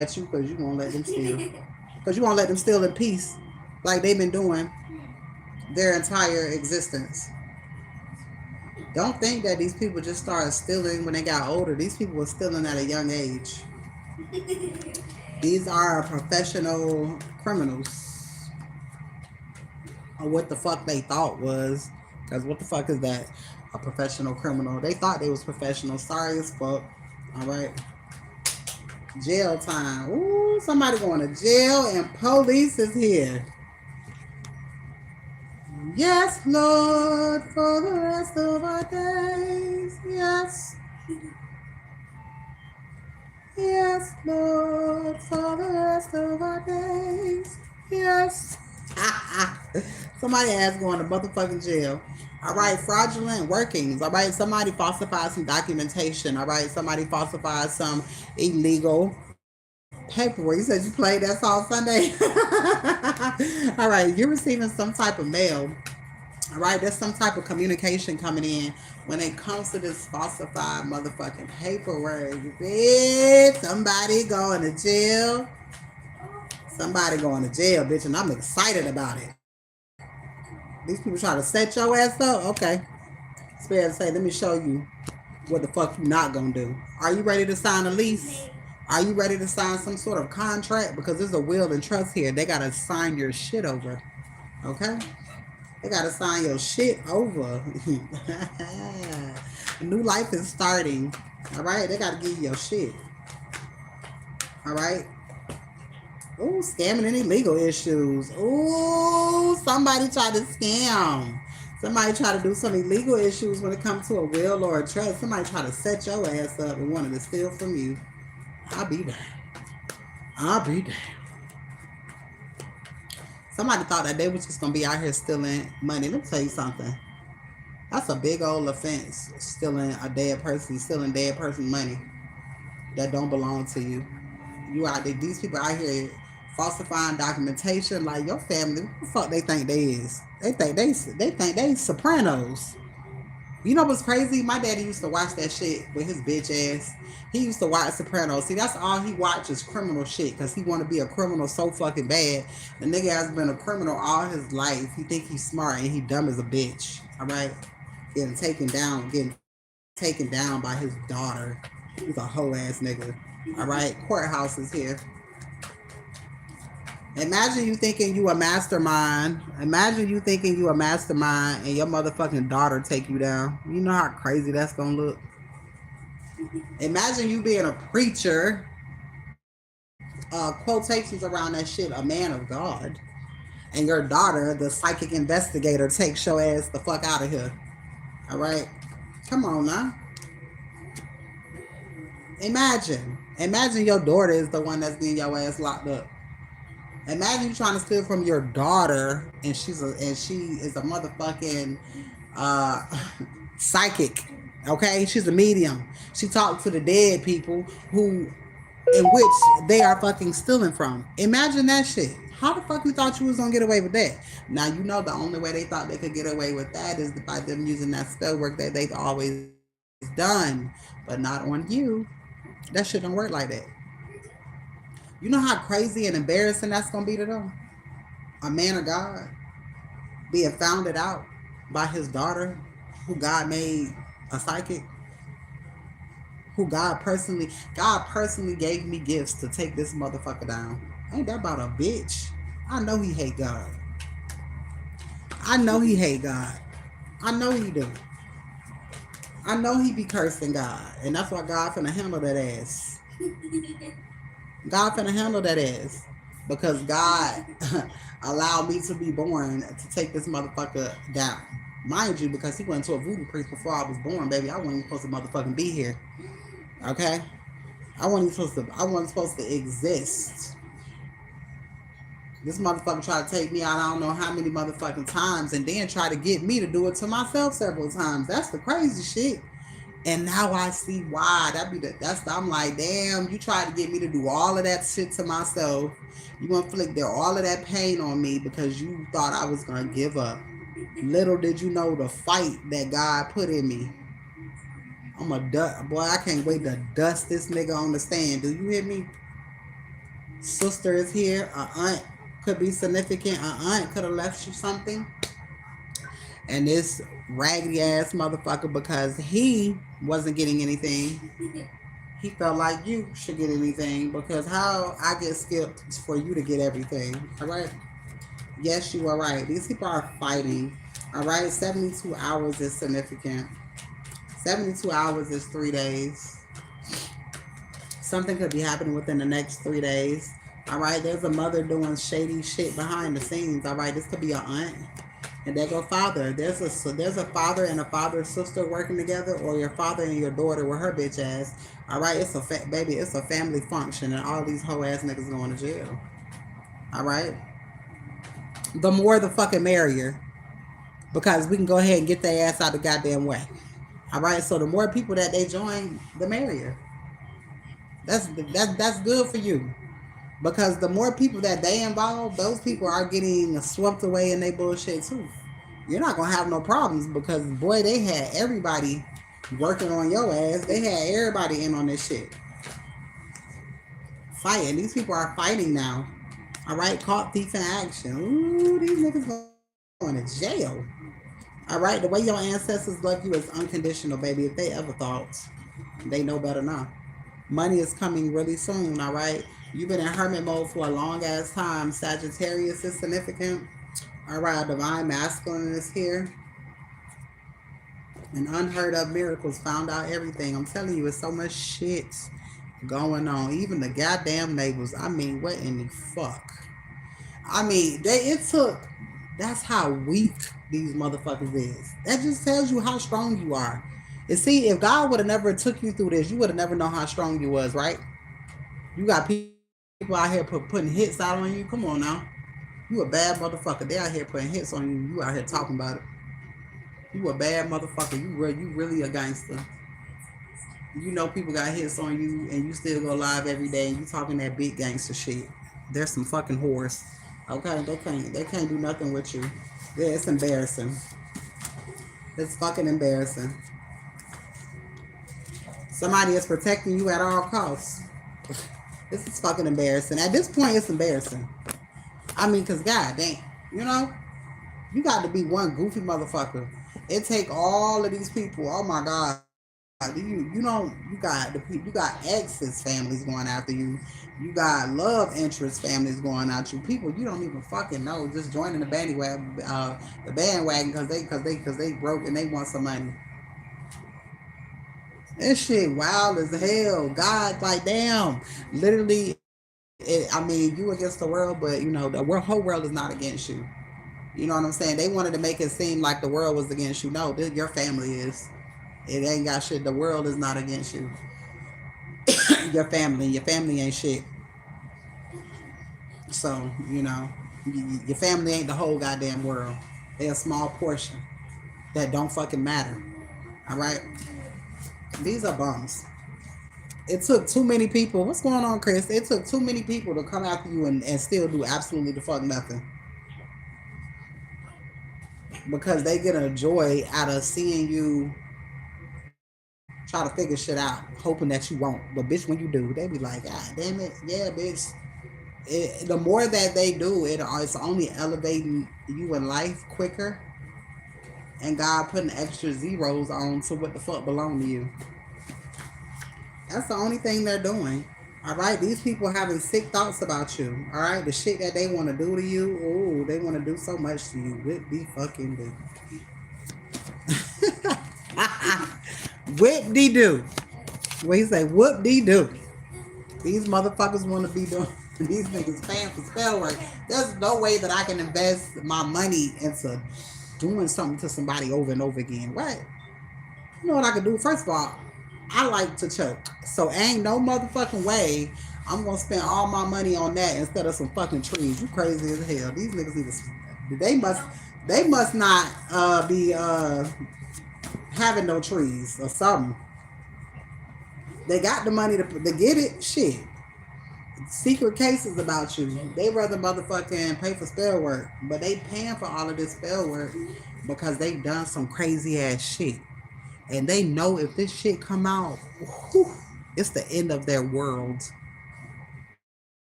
at you because you won't let them steal. Because you won't let them steal in peace, like they've been doing their entire existence. Don't think that these people just started stealing when they got older. These people were stealing at a young age. These are professional criminals. Or what the fuck they thought was. Because what the fuck is that? A professional criminal. They thought they was professional. Sorry as fuck. Alright. Jail time. Ooh, somebody going to jail and police is here. Yes, Lord, for the rest of our days. Yes. Yes, Lord, for the rest of our days. Yes. Somebody ass going to motherfucking jail. All right, fraudulent workings. All right, somebody falsified some documentation. All right, somebody falsified some illegal paperwork. You said you played that song Sunday. All right, you're receiving some type of mail. All right, there's some type of communication coming in when it comes to this falsified motherfucking paperwork. Bitch, somebody going to jail. Somebody going to jail, bitch, and I'm excited about it. These people trying to set your ass up? Okay. Spare to say, let me show you what the fuck you not gonna do. Are you ready to sign a lease? Are you ready to sign some sort of contract? Because there's a will and trust here. They gotta sign your shit over. Okay? They gotta sign your shit over. A new life is starting. All right? They gotta give you your shit. All right? Ooh, scamming any legal issues. Ooh, somebody tried to scam. Somebody try to do some illegal issues when it comes to a will or a trust. Somebody try to set your ass up and wanted to steal from you. I'll be there. I'll be there. Somebody thought that they was just gonna be out here stealing money. Let me tell you something. That's a big old offense. Stealing dead person money that don't belong to you. You out there, these people out here falsifying documentation like your family. What the fuck they think they is? They think they Sopranos. You know what's crazy? My daddy used to watch that shit with his bitch ass. He used to watch Sopranos. See, that's all he watches criminal shit because he want to be a criminal so fucking bad. The nigga has been a criminal all his life. He think he's smart and he dumb as a bitch. All right, getting taken down by his daughter. He's a hoe ass nigga. All right, courthouse is here. Imagine you thinking you a mastermind. Imagine you thinking you a mastermind and your motherfucking daughter take you down. You know how crazy that's gonna look. Imagine you being a preacher. Quotations around that shit, a man of God, and your daughter, the psychic investigator, takes your ass the fuck out of here. All right, come on now. Imagine your daughter is the one that's getting your ass locked up. Imagine you trying to steal from your daughter, and she is a motherfucking uh, psychic. Okay, she's a medium. She talks to the dead people in which they are fucking stealing from. Imagine that shit. How the fuck you thought you was gonna get away with that? Now you know the only way they thought they could get away with that is by them using that spell work that they've always done, but not on you. That shit don't work like that. You know how crazy and embarrassing that's gonna be to them? A man of God being founded out by his daughter, who God made a psychic, who God personally gave me gifts to take this motherfucker down. Ain't that about a bitch? I know he hate God. I know he hate God. I know he do. I know he be cursing God, and that's why God finna handle that ass. God finna handle that ass because God allowed me to be born to take this motherfucker down. Mind you, because he went to a voodoo priest before I was born, baby. I wasn't even supposed to motherfucking be here. Okay? I wasn't supposed to exist. This motherfucker tried to take me out I don't know how many motherfucking times and then try to get me to do it to myself several times. That's the crazy shit. And now I see why. I'm like, damn, you tried to get me to do all of that shit to myself. You inflicted all of that pain on me because you thought I was gonna give up. Little did you know the fight that God put in me. Boy, I can't wait to dust this nigga on the stand. Do you hear me? Sister is here. A aunt could be significant. A aunt could have left you something. And this raggedy ass motherfucker, because he wasn't getting anything, he felt like you should get anything because how I get skipped is for you to get everything. All right. Yes, you are right. These people are fighting. All right. 72 hours is significant. 72 hours is 3 days. Something could be happening within the next 3 days. All right. There's a mother doing shady shit behind the scenes. All right. This could be an aunt. And there go father. There's a father and a father sister working together, or your father and your daughter with her bitch ass. All right, it's a family function, and all these hoe ass niggas going to jail. All right, the more the fucking merrier, because we can go ahead and get their ass out the goddamn way. All right, so the more people that they join, the merrier. That's good for you. Because the more people that they involve, those people are getting swept away in their bullshit too. You're not gonna have no problems because boy, they had everybody working on your ass. They had everybody in on this shit. Fighting. These people are fighting now. All right, caught thief in action. Ooh, these niggas going to jail. All right, the way your ancestors love you is unconditional, baby. If they ever thought, they know better now. Money is coming really soon, all right? You've been in hermit mode for a long ass time. Sagittarius is significant. All right, divine masculine is here. And unheard of miracles found out everything. I'm telling you, it's so much shit going on. Even the goddamn neighbors. I mean, what in the fuck? I mean, that's how weak these motherfuckers is. That just tells you how strong you are. And see, if God would have never took you through this, you would have never known how strong you was, right? You got people out here putting hits out on you. Come on now. You a bad motherfucker. They out here putting hits on you. You out here talking about it. You a bad motherfucker. You really a gangster. You know people got hits on you and you still go live every day and you talking that big gangster shit. There's some fucking whores. Okay, they can't do nothing with you. Yeah, it's embarrassing. It's fucking embarrassing. Somebody is protecting you at all costs. This is fucking embarrassing. At this point, it's embarrassing. I mean, cause god damn, you know, you got to be one goofy motherfucker. It take all of these people. Oh my god, you got exes families going after you. You got love interest families going after you. People you don't even fucking know just joining the bandwagon, because they broke and they want some money. This shit wild as hell. God, like damn, literally. I mean, you against the world, but you know whole world is not against you. You know what I'm saying? They wanted to make it seem like the world was against you. No, your family is. It ain't got shit. The world is not against you. Your family ain't shit. So you know, your family ain't the whole goddamn world. They're a small portion that don't fucking matter. All right, these are bums. It took too many people. What's going on, Chris? It took too many people to come after you and still do absolutely the fuck nothing. Because they get a joy out of seeing you try to figure shit out, hoping that you won't. But bitch, when you do, they be like, God damn it, yeah, bitch. The more that they do, it's only elevating you in life quicker. And God putting extra zeros on to what the fuck belong to you. That's the only thing they're doing. All right, these people having sick thoughts about you. All right, the shit that they want to do to you. Oh, they want to do so much to you. Whip de fucking do. Whip de do. What he say? Whoop de do. These motherfuckers want to be doing. These niggas paying for spell work. There's no way that I can invest my money into doing something to somebody over and over again. What? You know what I could do? First of all, I like to choke. So ain't no motherfucking way I'm gonna spend all my money on that instead of some fucking trees. You crazy as hell. These niggas need to. They must not be having no trees or something. They got the money to get it. Shit. Secret cases about you. They rather motherfucking pay for spell work, but they paying for all of this spell work because they done some crazy ass shit, and they know if this shit come out, whew, it's the end of their world.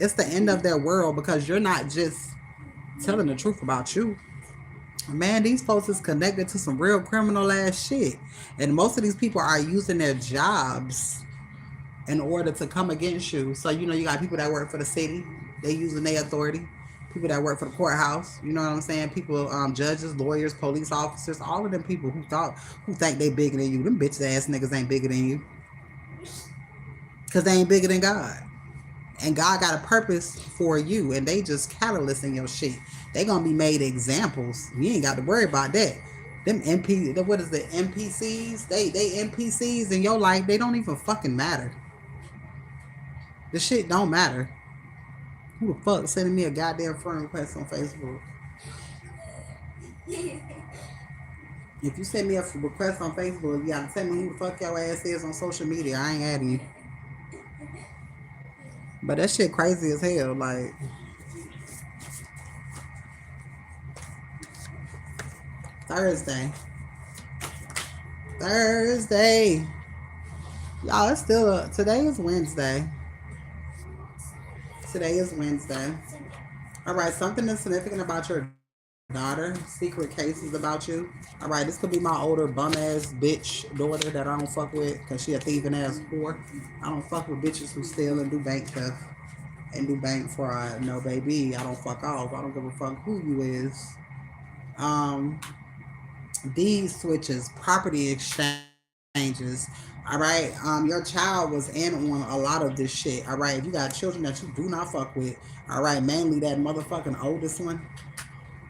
It's the end of their world because you're not just telling the truth about you. Man, these folks is connected to some real criminal ass shit, and most of these people are using their jobs in order to come against you. So you got people that work for the city, they using their authority. People that work for the courthouse, you know what I'm saying? People, judges, lawyers, police officers, all of them people who think they bigger than you. Them bitch ass niggas ain't bigger than you, cause they ain't bigger than God. And God got a purpose for you, and they just catalyst in your shit. They gonna be made examples. You ain't got to worry about that. Them what is the NPCs? They NPCs in your life. They don't even fucking matter. The shit don't matter. Who the fuck sending me a goddamn friend request on Facebook? If you send me a request on Facebook, you gotta tell me who the fuck your ass is on social media. I ain't adding you. But that shit crazy as hell. Like, Thursday. Thursday. Y'all, it's still today is Wednesday. Today is Wednesday. All right, something that's significant about your daughter. Secret cases about you. All right, this could be my older bum ass bitch daughter that I don't fuck with because she a thieving ass whore. I don't fuck with bitches who steal and do bank theft and do bank fraud. No, baby, I don't fuck off. I don't give a fuck who you is. Um, these switches, property exchanges. All right, your child was in on a lot of this shit. All right, if you got children that you do not fuck with. All right, mainly that motherfucking oldest one.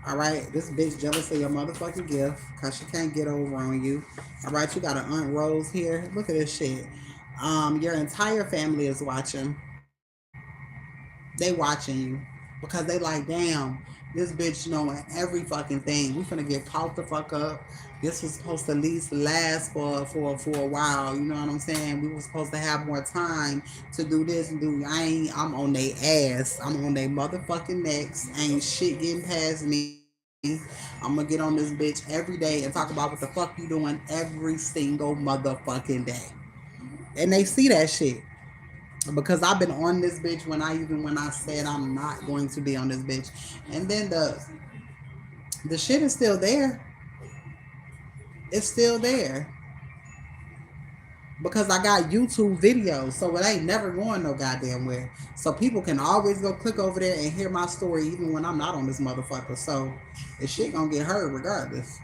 All right, this bitch jealous of your motherfucking gift because she can't get over on you. All right, you got an Aunt Rose here. Look at this shit. Your entire family is watching. They watching you because they like, damn, this bitch knowing every fucking thing. We finna get caught the fuck up. This was supposed to at least last for a while. You know what I'm saying? We were supposed to have more time to do this and do. I'm on they ass. I'm on they motherfucking necks. Ain't shit getting past me. I'm gonna get on this bitch every day and talk about what the fuck you doing every single motherfucking day. And they see that shit because I've been on this bitch when I said I'm not going to be on this bitch, and then the shit is still there. It's still there because I got YouTube videos, so it ain't never going no goddamn where. So people can always go click over there and hear my story even when I'm not on this motherfucker. So the shit gonna get heard regardless.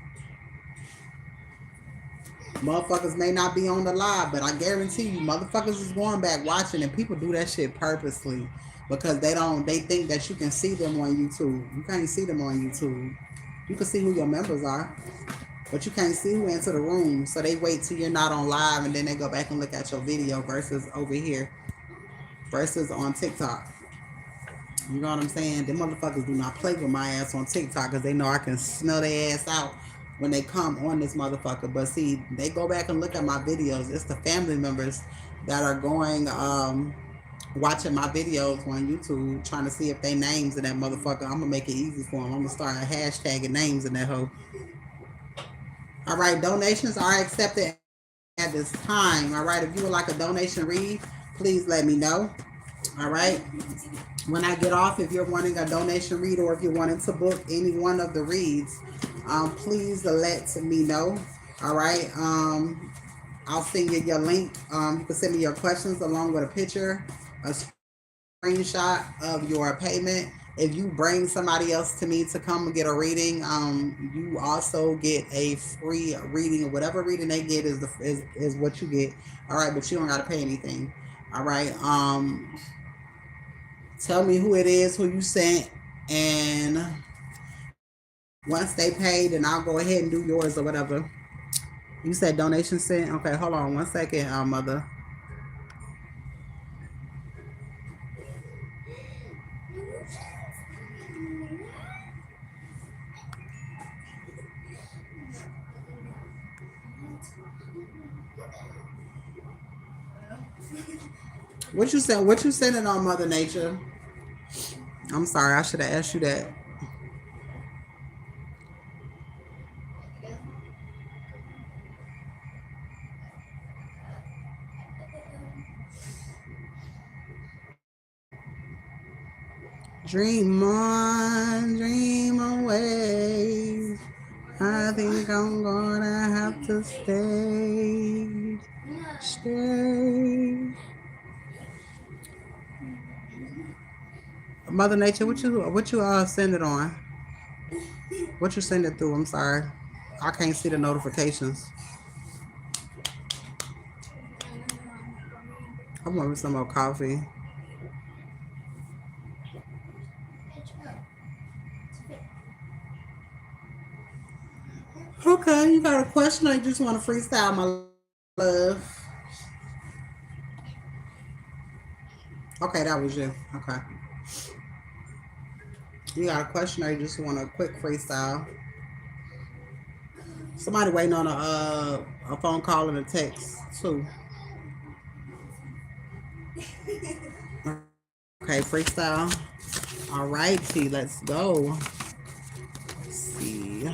Motherfuckers may not be on the live, but I guarantee you, motherfuckers is going back watching, and people do that shit purposely because they think that you can see them on YouTube. You can't see them on YouTube. You can see who your members are, but you can't see who enter the room. So they wait till you're not on live, and then they go back and look at your video versus over here, versus on TikTok. You know what I'm saying? Them motherfuckers do not play with my ass on TikTok because they know I can smell their ass out when they come on this motherfucker. But see, they go back and look at my videos. It's the family members that are going, watching my videos on YouTube, trying to see if they names in that motherfucker. I'm gonna make it easy for them. I'm gonna start hashtagging names in that hoe. All right, donations are accepted at this time. All right, if you would like a donation read, please let me know. All right. When I get off, if you're wanting a donation read or if you're wanting to book any one of the reads, please let me know. All right. I'll send you your link. You can send me your questions along with a picture, a screenshot of your payment. If you bring somebody else to me to come and get a reading, you also get a free reading. Whatever reading they get is what you get. All right, but you don't gotta pay anything. All right. Tell me who it is, who you sent, and once they paid, then I'll go ahead and do yours or whatever. You said donation sent. Okay, hold on 1 second, mother. What you said? What you sending on Mother Nature? I'm sorry, I should have asked you that. Dream on, dream away. I think I'm gonna have to stay, stay. Mother Nature, what you send it on? What you send it through? I'm sorry, I can't see the notifications. I want some more coffee. Okay, you got a question or you just want to freestyle, my love? Okay, that was you. Okay. You got a question or you just want a quick freestyle? Somebody waiting on a phone call and a text too. Okay, freestyle. All righty, let's go. Let's see.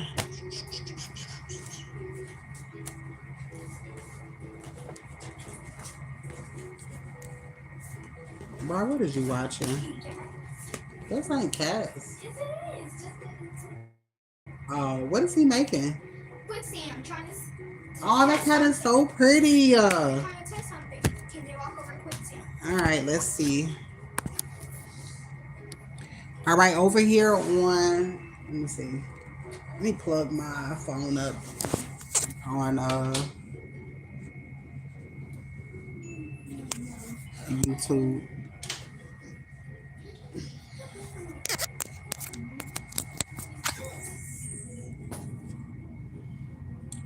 Bro, what is you watching? Those ain't cats. Oh, what is he making? Oh, that cat is so pretty. All right, let's see. All right, over here on. Let me see. Let me plug my phone up on YouTube.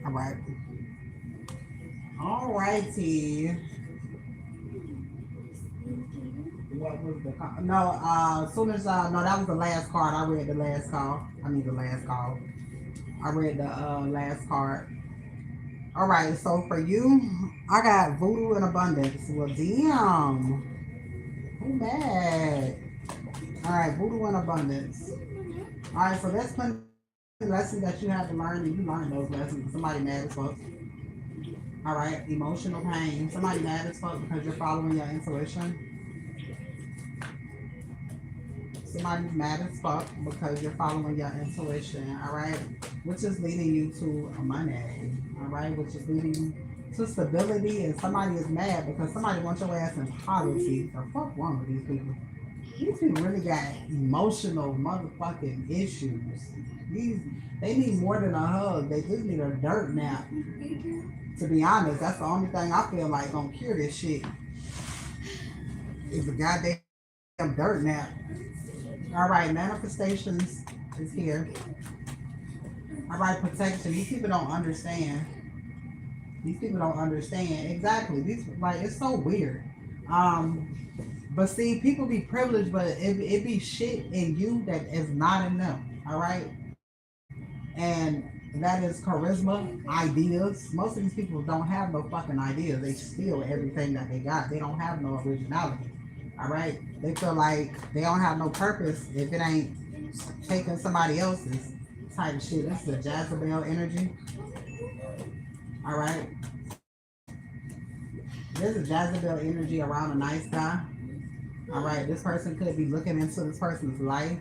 All right. All righty. What was the call? No, as soon as no, that was the last card. I read the last call. I mean the last call. I read the last card. All right, so for you, I got voodoo in abundance. Well, damn, who mad? All right, voodoo in abundance. All right, so that's plenty lessons that you had to learn, and you learned those lessons. Somebody mad as fuck. All right, emotional pain. Somebody mad as fuck because you're following your intuition. Somebody's mad as fuck because you're following your intuition, all right? Which is leading you to money, all right? Which is leading you to stability, and somebody is mad because somebody wants your ass in poverty. The fuck wrong with these people? These people really got emotional motherfucking issues. These they need more than a hug. They just need a dirt nap. To be honest, that's the only thing I feel like gonna cure this shit is a goddamn dirt nap. All right, manifestations is here. All right, protection. These people don't understand. These people don't understand exactly. These like it's so weird. Um, but see, people be privileged, but it be shit in you that is not in them. All right, and that is charisma, ideas. Most of these people don't have no fucking ideas. They steal everything that they got. They don't have no originality. All right, they feel like they don't have no purpose if it ain't taking somebody else's type of shit. This is a Jezebel energy. All right, there's a Jezebel energy around a nice guy. All right, this person could be looking into this person's life,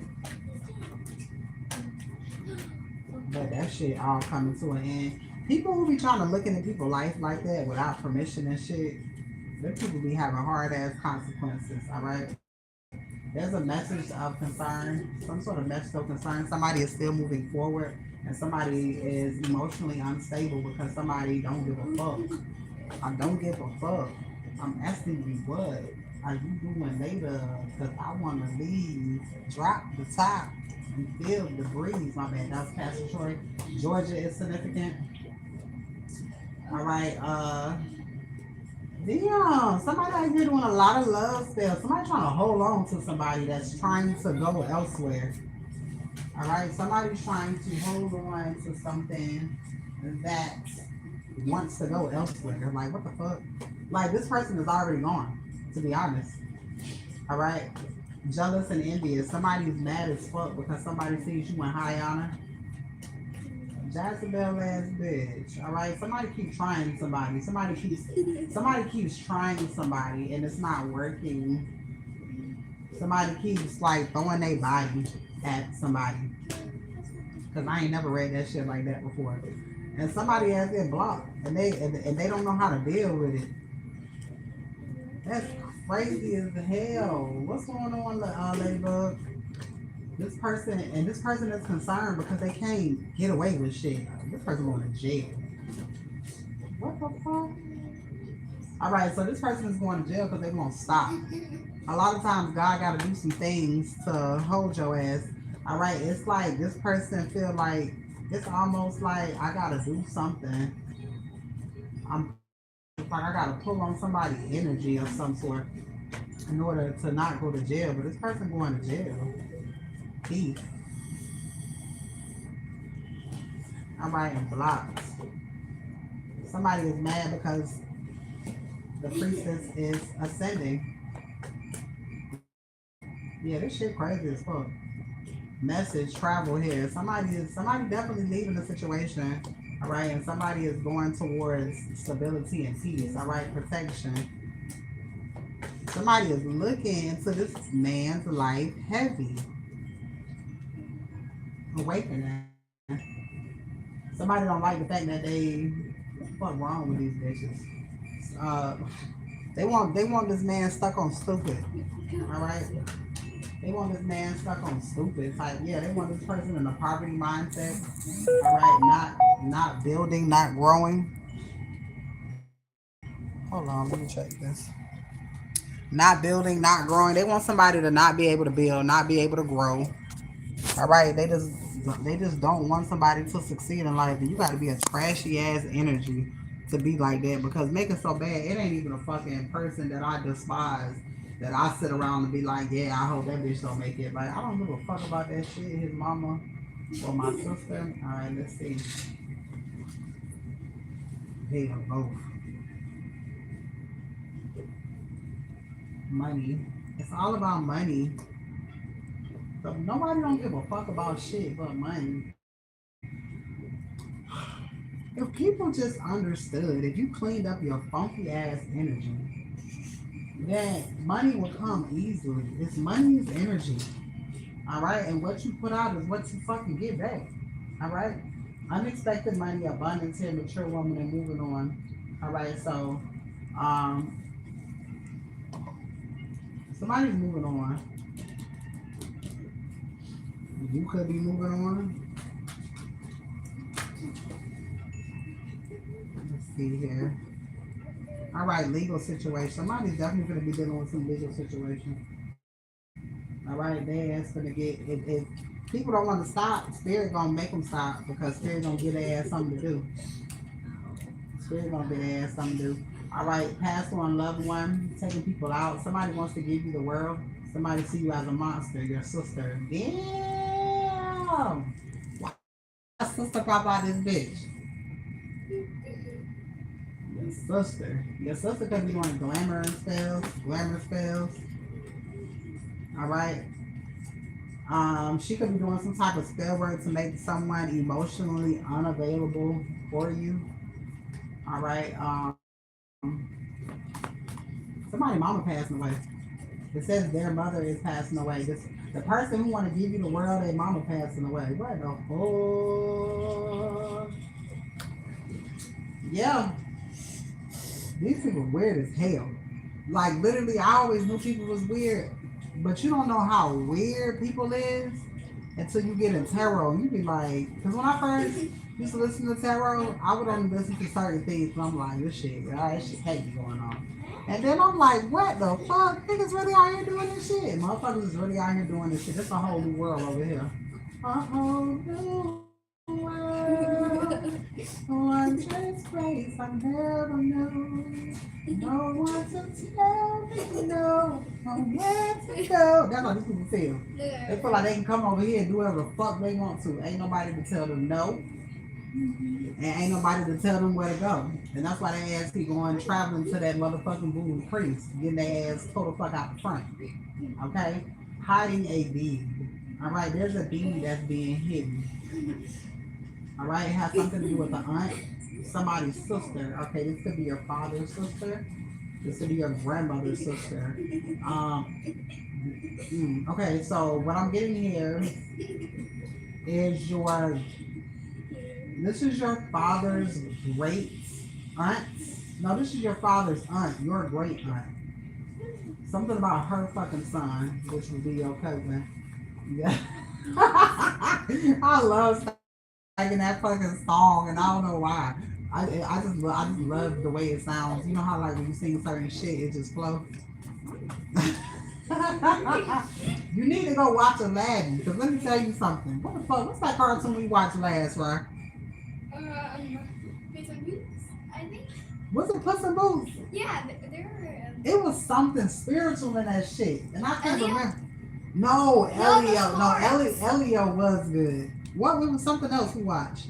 but that shit all coming to an end. People who be trying to look into people's life like that without permission and shit, them people be having hard ass consequences. All right, there's a message of concern, some sort of message of concern. Somebody is still moving forward, and somebody is emotionally unstable because somebody don't give a fuck. I don't give a fuck. I'm asking you what are you doing later? Because I want to leave. Drop the top and feel the breeze. My bad. That was Pastor Troy. Georgia is significant. All right. Damn, somebody out here doing a lot of love spells. Somebody trying to hold on to somebody that's trying to go elsewhere. All right, somebody's trying to hold on to something that wants to go elsewhere. Like, what the fuck? Like, this person is already gone, to be honest. All right, jealous and envious. Somebody's mad as fuck because somebody sees you in high honor. Jezebel ass bitch. All right, somebody keeps trying somebody. Somebody keeps trying somebody, and it's not working. Somebody keeps like throwing their body at somebody. Cause I ain't never read that shit like that before. And somebody has it blocked, and they don't know how to deal with it. That's crazy as hell. What's going on, Ladybug? This person is concerned because they can't get away with shit. This person going to jail. What the fuck? All right, so this person is going to jail because they won't stop. A lot of times, God got to do some things to hold your ass. All right, it's like this person feel like it's almost like I gotta do something. It's like I gotta pull on somebody's energy of some sort in order to not go to jail. But this person going to jail. Peace. All right, and blocked. Somebody is mad because the priestess is ascending. Yeah, this shit crazy as fuck. Message travel here. Somebody definitely leaving the situation. All right, and somebody is going towards stability and peace. All right, protection. Somebody is looking into this man's life heavy. Awakening. Somebody don't like the fact that what wrong with these bitches? They want this man stuck on stupid. All right. They want this man stuck on stupid type. Yeah, they want this person in a poverty mindset. All right, not building, not growing. Hold on, let me check this. Not building, not growing. They want somebody to not be able to build, not be able to grow. All right, they just don't want somebody to succeed in life. And you got to be a trashy ass energy to be like that because make it so bad. It ain't even a fucking person that I despise that I sit around and be like, yeah, I hope that bitch don't make it. Like I don't give a fuck about that shit. His mama or my sister. All right, let's see. They are both money. It's all about money. So nobody don't give a fuck about shit but money. If people just understood, if you cleaned up your funky ass energy, then money will come easily. It's money's energy. All right. And what you put out is what you fucking get back. All right. Unexpected money, abundance here, mature woman, and moving on. All right. So, somebody's moving on. You could be moving on. Let's see here. All right, legal situation. Somebody's definitely going to be dealing with some legal situation. All right, their ass going to get, if people don't want to stop, Spirit going to make them stop because Spirit going to give their ass something to do. Spirit going to give their ass something to do. All right, passed on loved one, taking people out. Somebody wants to give you the world. Somebody see you as a monster, your sister. Damn! Why sister pop out this bitch? Your sister could be doing glamour spells. All right. She could be doing some type of spell work to make someone emotionally unavailable for you. All right. Somebody mama passing away. It says their mother is passing away. The person who want to give you the world, their mama passing away. What the fuck? Yeah. These people weird as hell. Like literally, I always knew people was weird, but you don't know how weird people is until you get in tarot. And you be like, because when I first used to listen to tarot, I would only listen to certain things. And I'm like, this shit, all this shit can't be going on. And then I'm like, what the fuck? Niggas really out here doing this shit. Motherfuckers is really out here doing this shit. It's a whole new world over here. A whole new One trace place I never knew. No one to tell me no. Nowhere to go. That's how these people feel. They feel like they can come over here and do whatever the fuck they want to. Ain't nobody to tell them no. And ain't nobody to tell them where to go. And that's why they ass keep going traveling to that motherfucking voodoo priest, getting their ass told the fuck out the front. Okay? Hiding a deed. Alright, there's a deed that's being hidden. Alright, it has something to do with the aunt, somebody's sister. Okay, this could be your father's sister. This could be your grandmother's sister. Okay, so what I'm getting here is this is your father's great aunt. No, this is your father's aunt, your great aunt. Something about her fucking son, which would be your cousin. Yeah. I love singing that fucking song, and I don't know why. I just love the way it sounds. You know how like when you sing certain shit, it just flows. You need to go watch Aladdin, because let me tell you something. What the fuck? What's that cartoon we watched last, right? Puss in Boots, I think. Was it Puss in Boots? Yeah, they were. It was something spiritual in that shit, and I can't remember. No, Elio. No, Elio was good. What? It was something else we watched.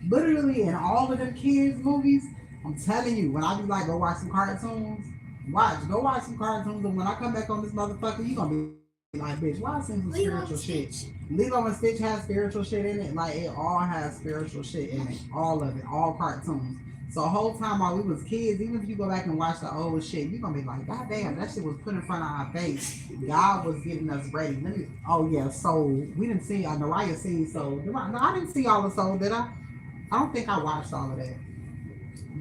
Literally in all of them kids' movies, I'm telling you, when I be like, go watch some cartoons, go watch some cartoons, and when I come back on this motherfucker, you gonna be like, bitch, why is some spiritual shit? Lilo and Stitch has spiritual shit in it. Like, it all has spiritual shit in it. All of it. All cartoons. So the whole time while we was kids, even if you go back and watch the old shit, you're gonna be like, God damn, that shit was put in front of our face. God was getting us ready. Oh yeah, Soul. We didn't see Naraya seen Soul. No, I didn't see all the Soul, did I? I don't think I watched all of that.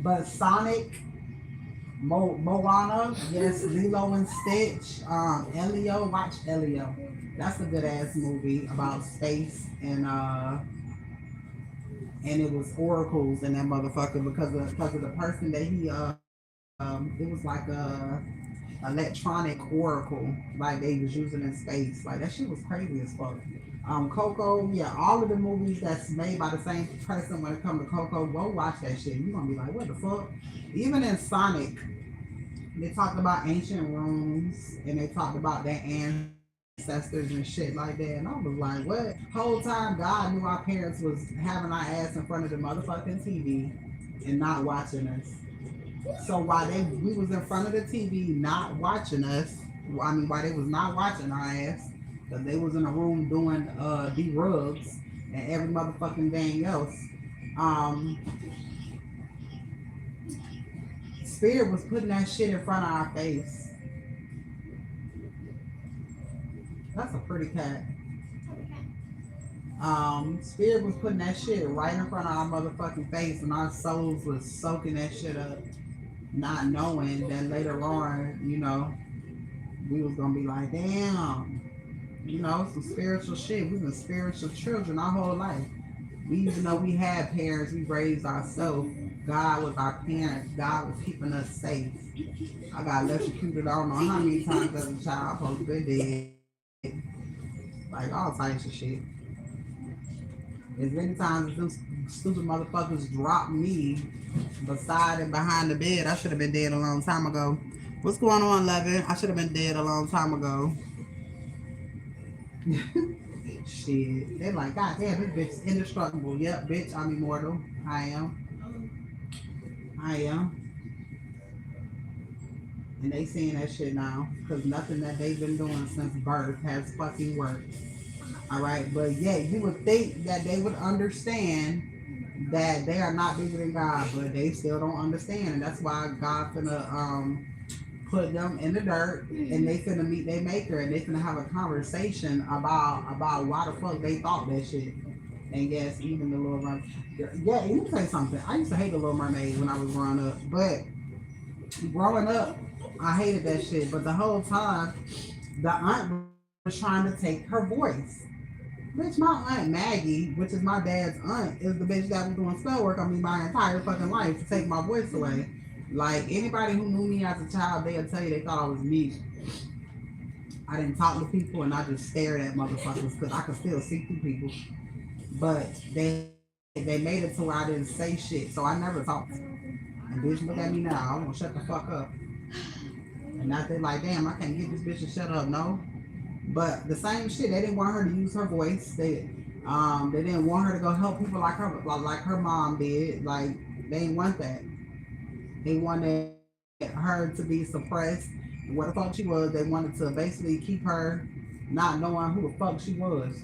But Sonic, Moana, yes, Lilo and Stitch, Elio, watch Elio. That's a good ass movie about space and it was oracles in that motherfucker because of the person that he it was like a electronic oracle like they was using in space. Like that shit was crazy as fuck. Coco, yeah, all of the movies that's made by the same person when it comes to Coco, go watch that shit. You're gonna be like, what the fuck? Even in Sonic, they talked about ancient rooms and they talked about their ancestors and shit like that. And I was like, what? Whole time God knew our parents was having our ass in front of the motherfucking TV and not watching us. So while we was in front of the TV not watching us, I mean while they was not watching our ass, because they was in a room doing the rugs and every motherfucking thing else. Spirit was putting that shit in front of our face. That's a pretty cat. Spirit was putting that shit right in front of our motherfucking face, and our souls was soaking that shit up, not knowing that later on, you know, we was gonna be like, damn, you know, some spiritual shit. We've been spiritual children our whole life. Even though we had parents, we raised ourselves. God was our parents. God was keeping us safe. I got electrocuted. I don't know how many times as a child. I supposed to be dead. Like all types of shit. As many times as them stupid motherfuckers dropped me beside and behind the bed, I should have been dead a long time ago. What's going on, Levin? I should have been dead a long time ago. Shit. They're like, God damn, this bitch is indestructible. Yep, bitch, I'm immortal. I am. And they seeing that shit now. Because nothing that they've been doing since birth has fucking worked. Alright, but yeah, you would think that they would understand that they are not bigger than God, but they still don't understand. And that's why God finna put them in the dirt and they finna meet their maker and they finna have a conversation about why the fuck they thought that shit. And yes, even the Little Mermaid. Yeah, let me tell you something. I used to hate the Little Mermaid when I was growing up, but growing up, I hated that shit. But the whole time, the aunt was trying to take her voice. Bitch, my aunt Maggie, which is my dad's aunt, is the bitch that was doing spell work on me my entire fucking life to take my voice away. Like, anybody who knew me as a child, they'll tell you they thought I was mute. I didn't talk to people and I just stared at motherfuckers because I could still see through people. But they they made it to where I didn't say shit, so I never talked. And bitch, look at me now. I'm gonna shut the fuck up. And now they like, damn, I can't get this bitch to shut up. No, but the same shit. They didn't want her to use her voice. They didn't want her to go help people like her mom did. Like they didn't want that. They wanted her to be suppressed. What the fuck she was. They wanted to basically keep her not knowing who the fuck she was.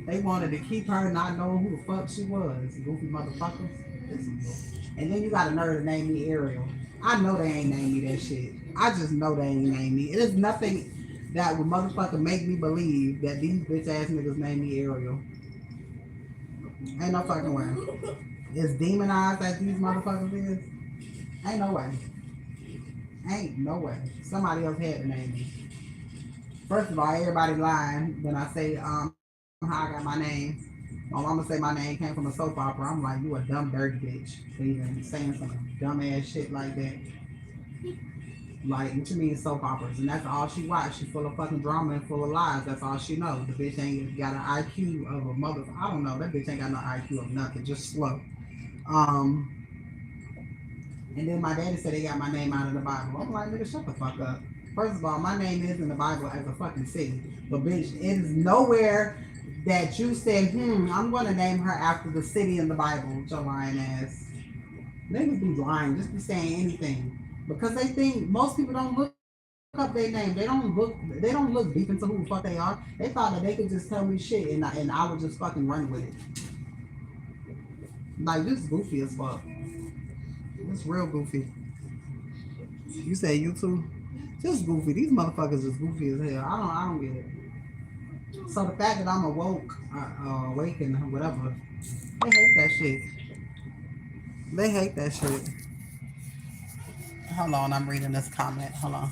They wanted to keep her not knowing who the fuck she was. Goofy motherfuckers. And then you got a nerve to name me Ariel. I know they ain't named me that shit. I just know they ain't named me. It is nothing that would motherfucker make me believe that these bitch ass niggas named me Ariel. Ain't no fucking way. It's demonized as these motherfuckers is. Ain't no way. Ain't no way. Somebody else had to name me. First of all, everybody lying when I say how I got my name. My mama say my name came from a soap opera. I'm like, you a dumb dirty bitch for even saying some dumb ass shit like that. Like, what you mean soap operas? And that's all she watched. She full of fucking drama and full of lies. That's all she knows. The bitch ain't got an IQ of a mother. I don't know. That bitch ain't got no IQ of nothing. Just slow. Um, and then my daddy said they got my name out of the Bible. I'm like, nigga, shut the fuck up. First of all, my name is in the Bible as a fucking city. But bitch, it is nowhere that you said, I'm gonna name her after the city in the Bible, your lying ass. Niggas be lying, just be saying anything. Because they think most people don't look up their name. They don't look deep into who the fuck they are. They thought that they could just tell me shit and I would just fucking run with it. Like this goofy as fuck. It's real goofy. You say you too? Just goofy. These motherfuckers is goofy as hell. I don't get it. So the fact that I'm awake and whatever, they hate that shit. They hate that shit. Hold on, I'm reading this comment. Hold on.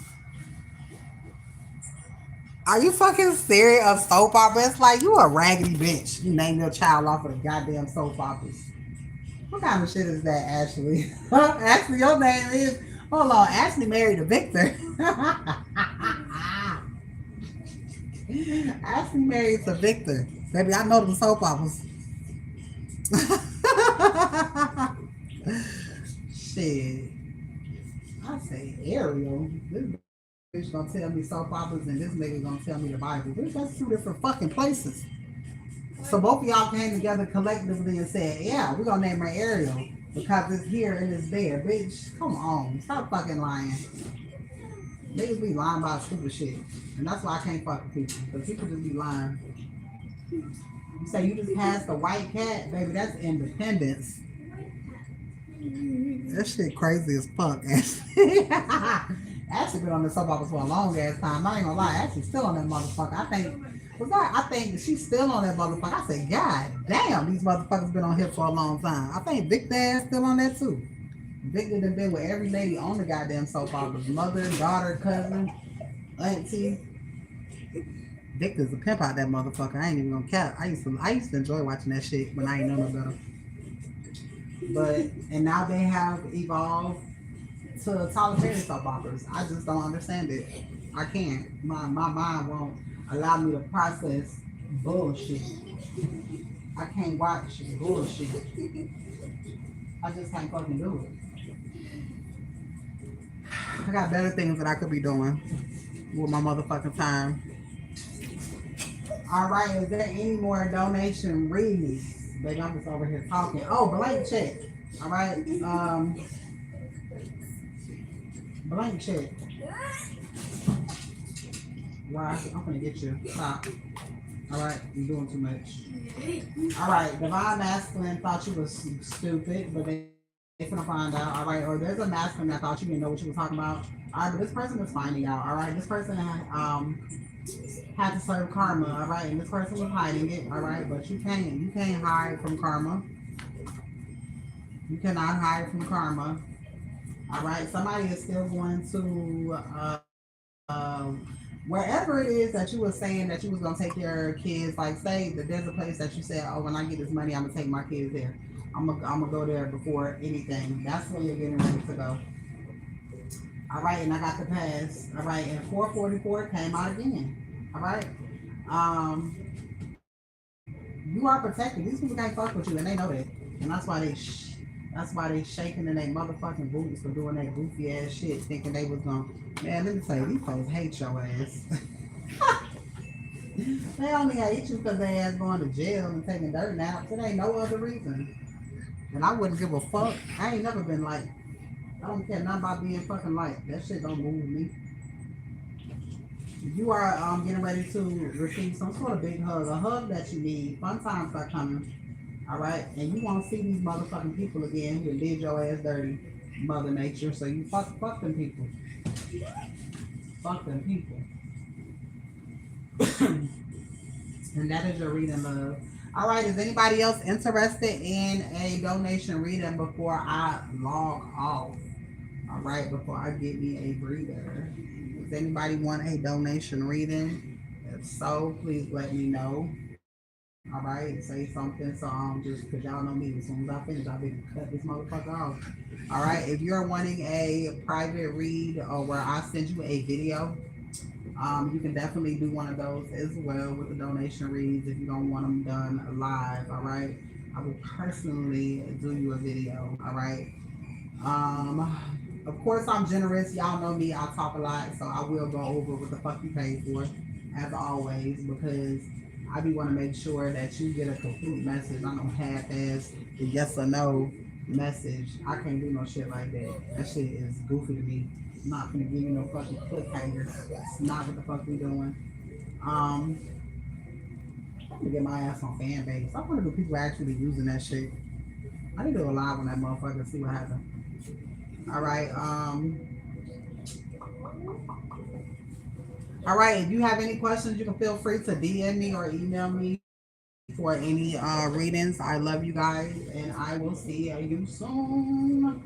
Are you fucking serious of soap opera? It's like you a raggedy bitch. You name your child off of the goddamn soap operas. What kind of shit is that, Ashley? Ashley, your name is. Hold on, Ashley married to Victor. Ashley married to Victor. Baby, I know the soap operas. Shit. I say Ariel. This bitch gonna tell me soap operas and this nigga gonna tell me the Bible. Bitch, that's two different fucking places. So both of y'all came together collectively and said, yeah, we're gonna name her Ariel because it's here and it's there. Bitch, come on. Stop fucking lying. Niggas be lying about stupid shit. And that's why I can't fuck with people. Because people just be lying. You say you just passed the white cat? Baby, that's independence. That shit crazy as fuck, Ashley. Ashley been on the soap opera for a long ass time. I ain't gonna lie, Ashley's still on that motherfucker. I think she's still on that motherfucker. I said, God damn, these motherfuckers been on here for a long time. I think Big Dad's still on that too. Victor done been with every lady on the goddamn soap operas. Mother, daughter, cousin, auntie. Victor's a pimp out that motherfucker. I ain't even gonna cap. I used to enjoy watching that shit when I ain't know no better. And now they have evolved to Tyler Perry soap operas. I just don't understand it. I can't. My mind won't allow me to process bullshit. I can't watch bullshit. I just can't fucking do it. I got better things that I could be doing with my motherfucking time. All right, is there any more donation reads? Baby, I'm just over here talking. Oh, blank check. All right. Blank check. Why? I'm gonna get you. Stop. All right, you're doing too much. All right, Divine Masculine thought you was stupid, but they gonna find out. All right, or there's a masculine that thought you didn't know what you was talking about. All right, but this person is finding out. All right, this person had to serve karma. All right, and this person was hiding it. All right, but you can't hide from karma. You cannot hide from karma. All right, somebody is still going to wherever it is that you were saying that you was gonna take your kids. Like, say that there's a place that you said, oh, when I get this money, I'm gonna take my kids there. I'm gonna go there before anything. That's when you're getting ready to go. All right, and I got the pass. All right, and 444 came out again. All right. You are protected. These people can't fuck with you, and they know that. And that's why they shaking in their motherfucking boots for doing that goofy ass shit, thinking they was gonna. Man, let me tell you, these folks hate your ass. They only hate you because they ass going to jail and taking dirt naps. It ain't no other reason. And I wouldn't give a fuck. I ain't never been like. I don't care nothing about being fucking like. That shit don't move me. You are getting ready to receive some sort of big hug, a hug that you need. Fun times are coming, all right? And you won't see these motherfucking people again who did your ass dirty, Mother Nature. So you fuck them people. Fuck them people. And that is your reading, love. All right, is anybody else interested in a donation reading before I log off? All right, before I get me a breather. Does anybody want a donation reading? If so, please let me know. All right, say something. So just because y'all know me, as soon as I finish, I'll be cut this motherfucker off. All right, if you're wanting a private read or where I send you a video, you can definitely do one of those as well with the donation reads if you don't want them done live. All right, I will personally do you a video. All right. Of course, I'm generous. Y'all know me. I talk a lot, so I will go over what the fuck you paid for, as always, because I be want to make sure that you get a complete message. I don't half-ass the yes or no message. I can't do no shit like that. That shit is goofy to me. I'm not gonna give you no fucking cliffhangers. That's not what the fuck we doing. I'm gonna get my ass on fan base. I wonder if people actually using that shit. I need to go live on that motherfucker and see what happens. All right. All right. If you have any questions, you can feel free to DM me or email me for any readings. I love you guys, and I will see you soon.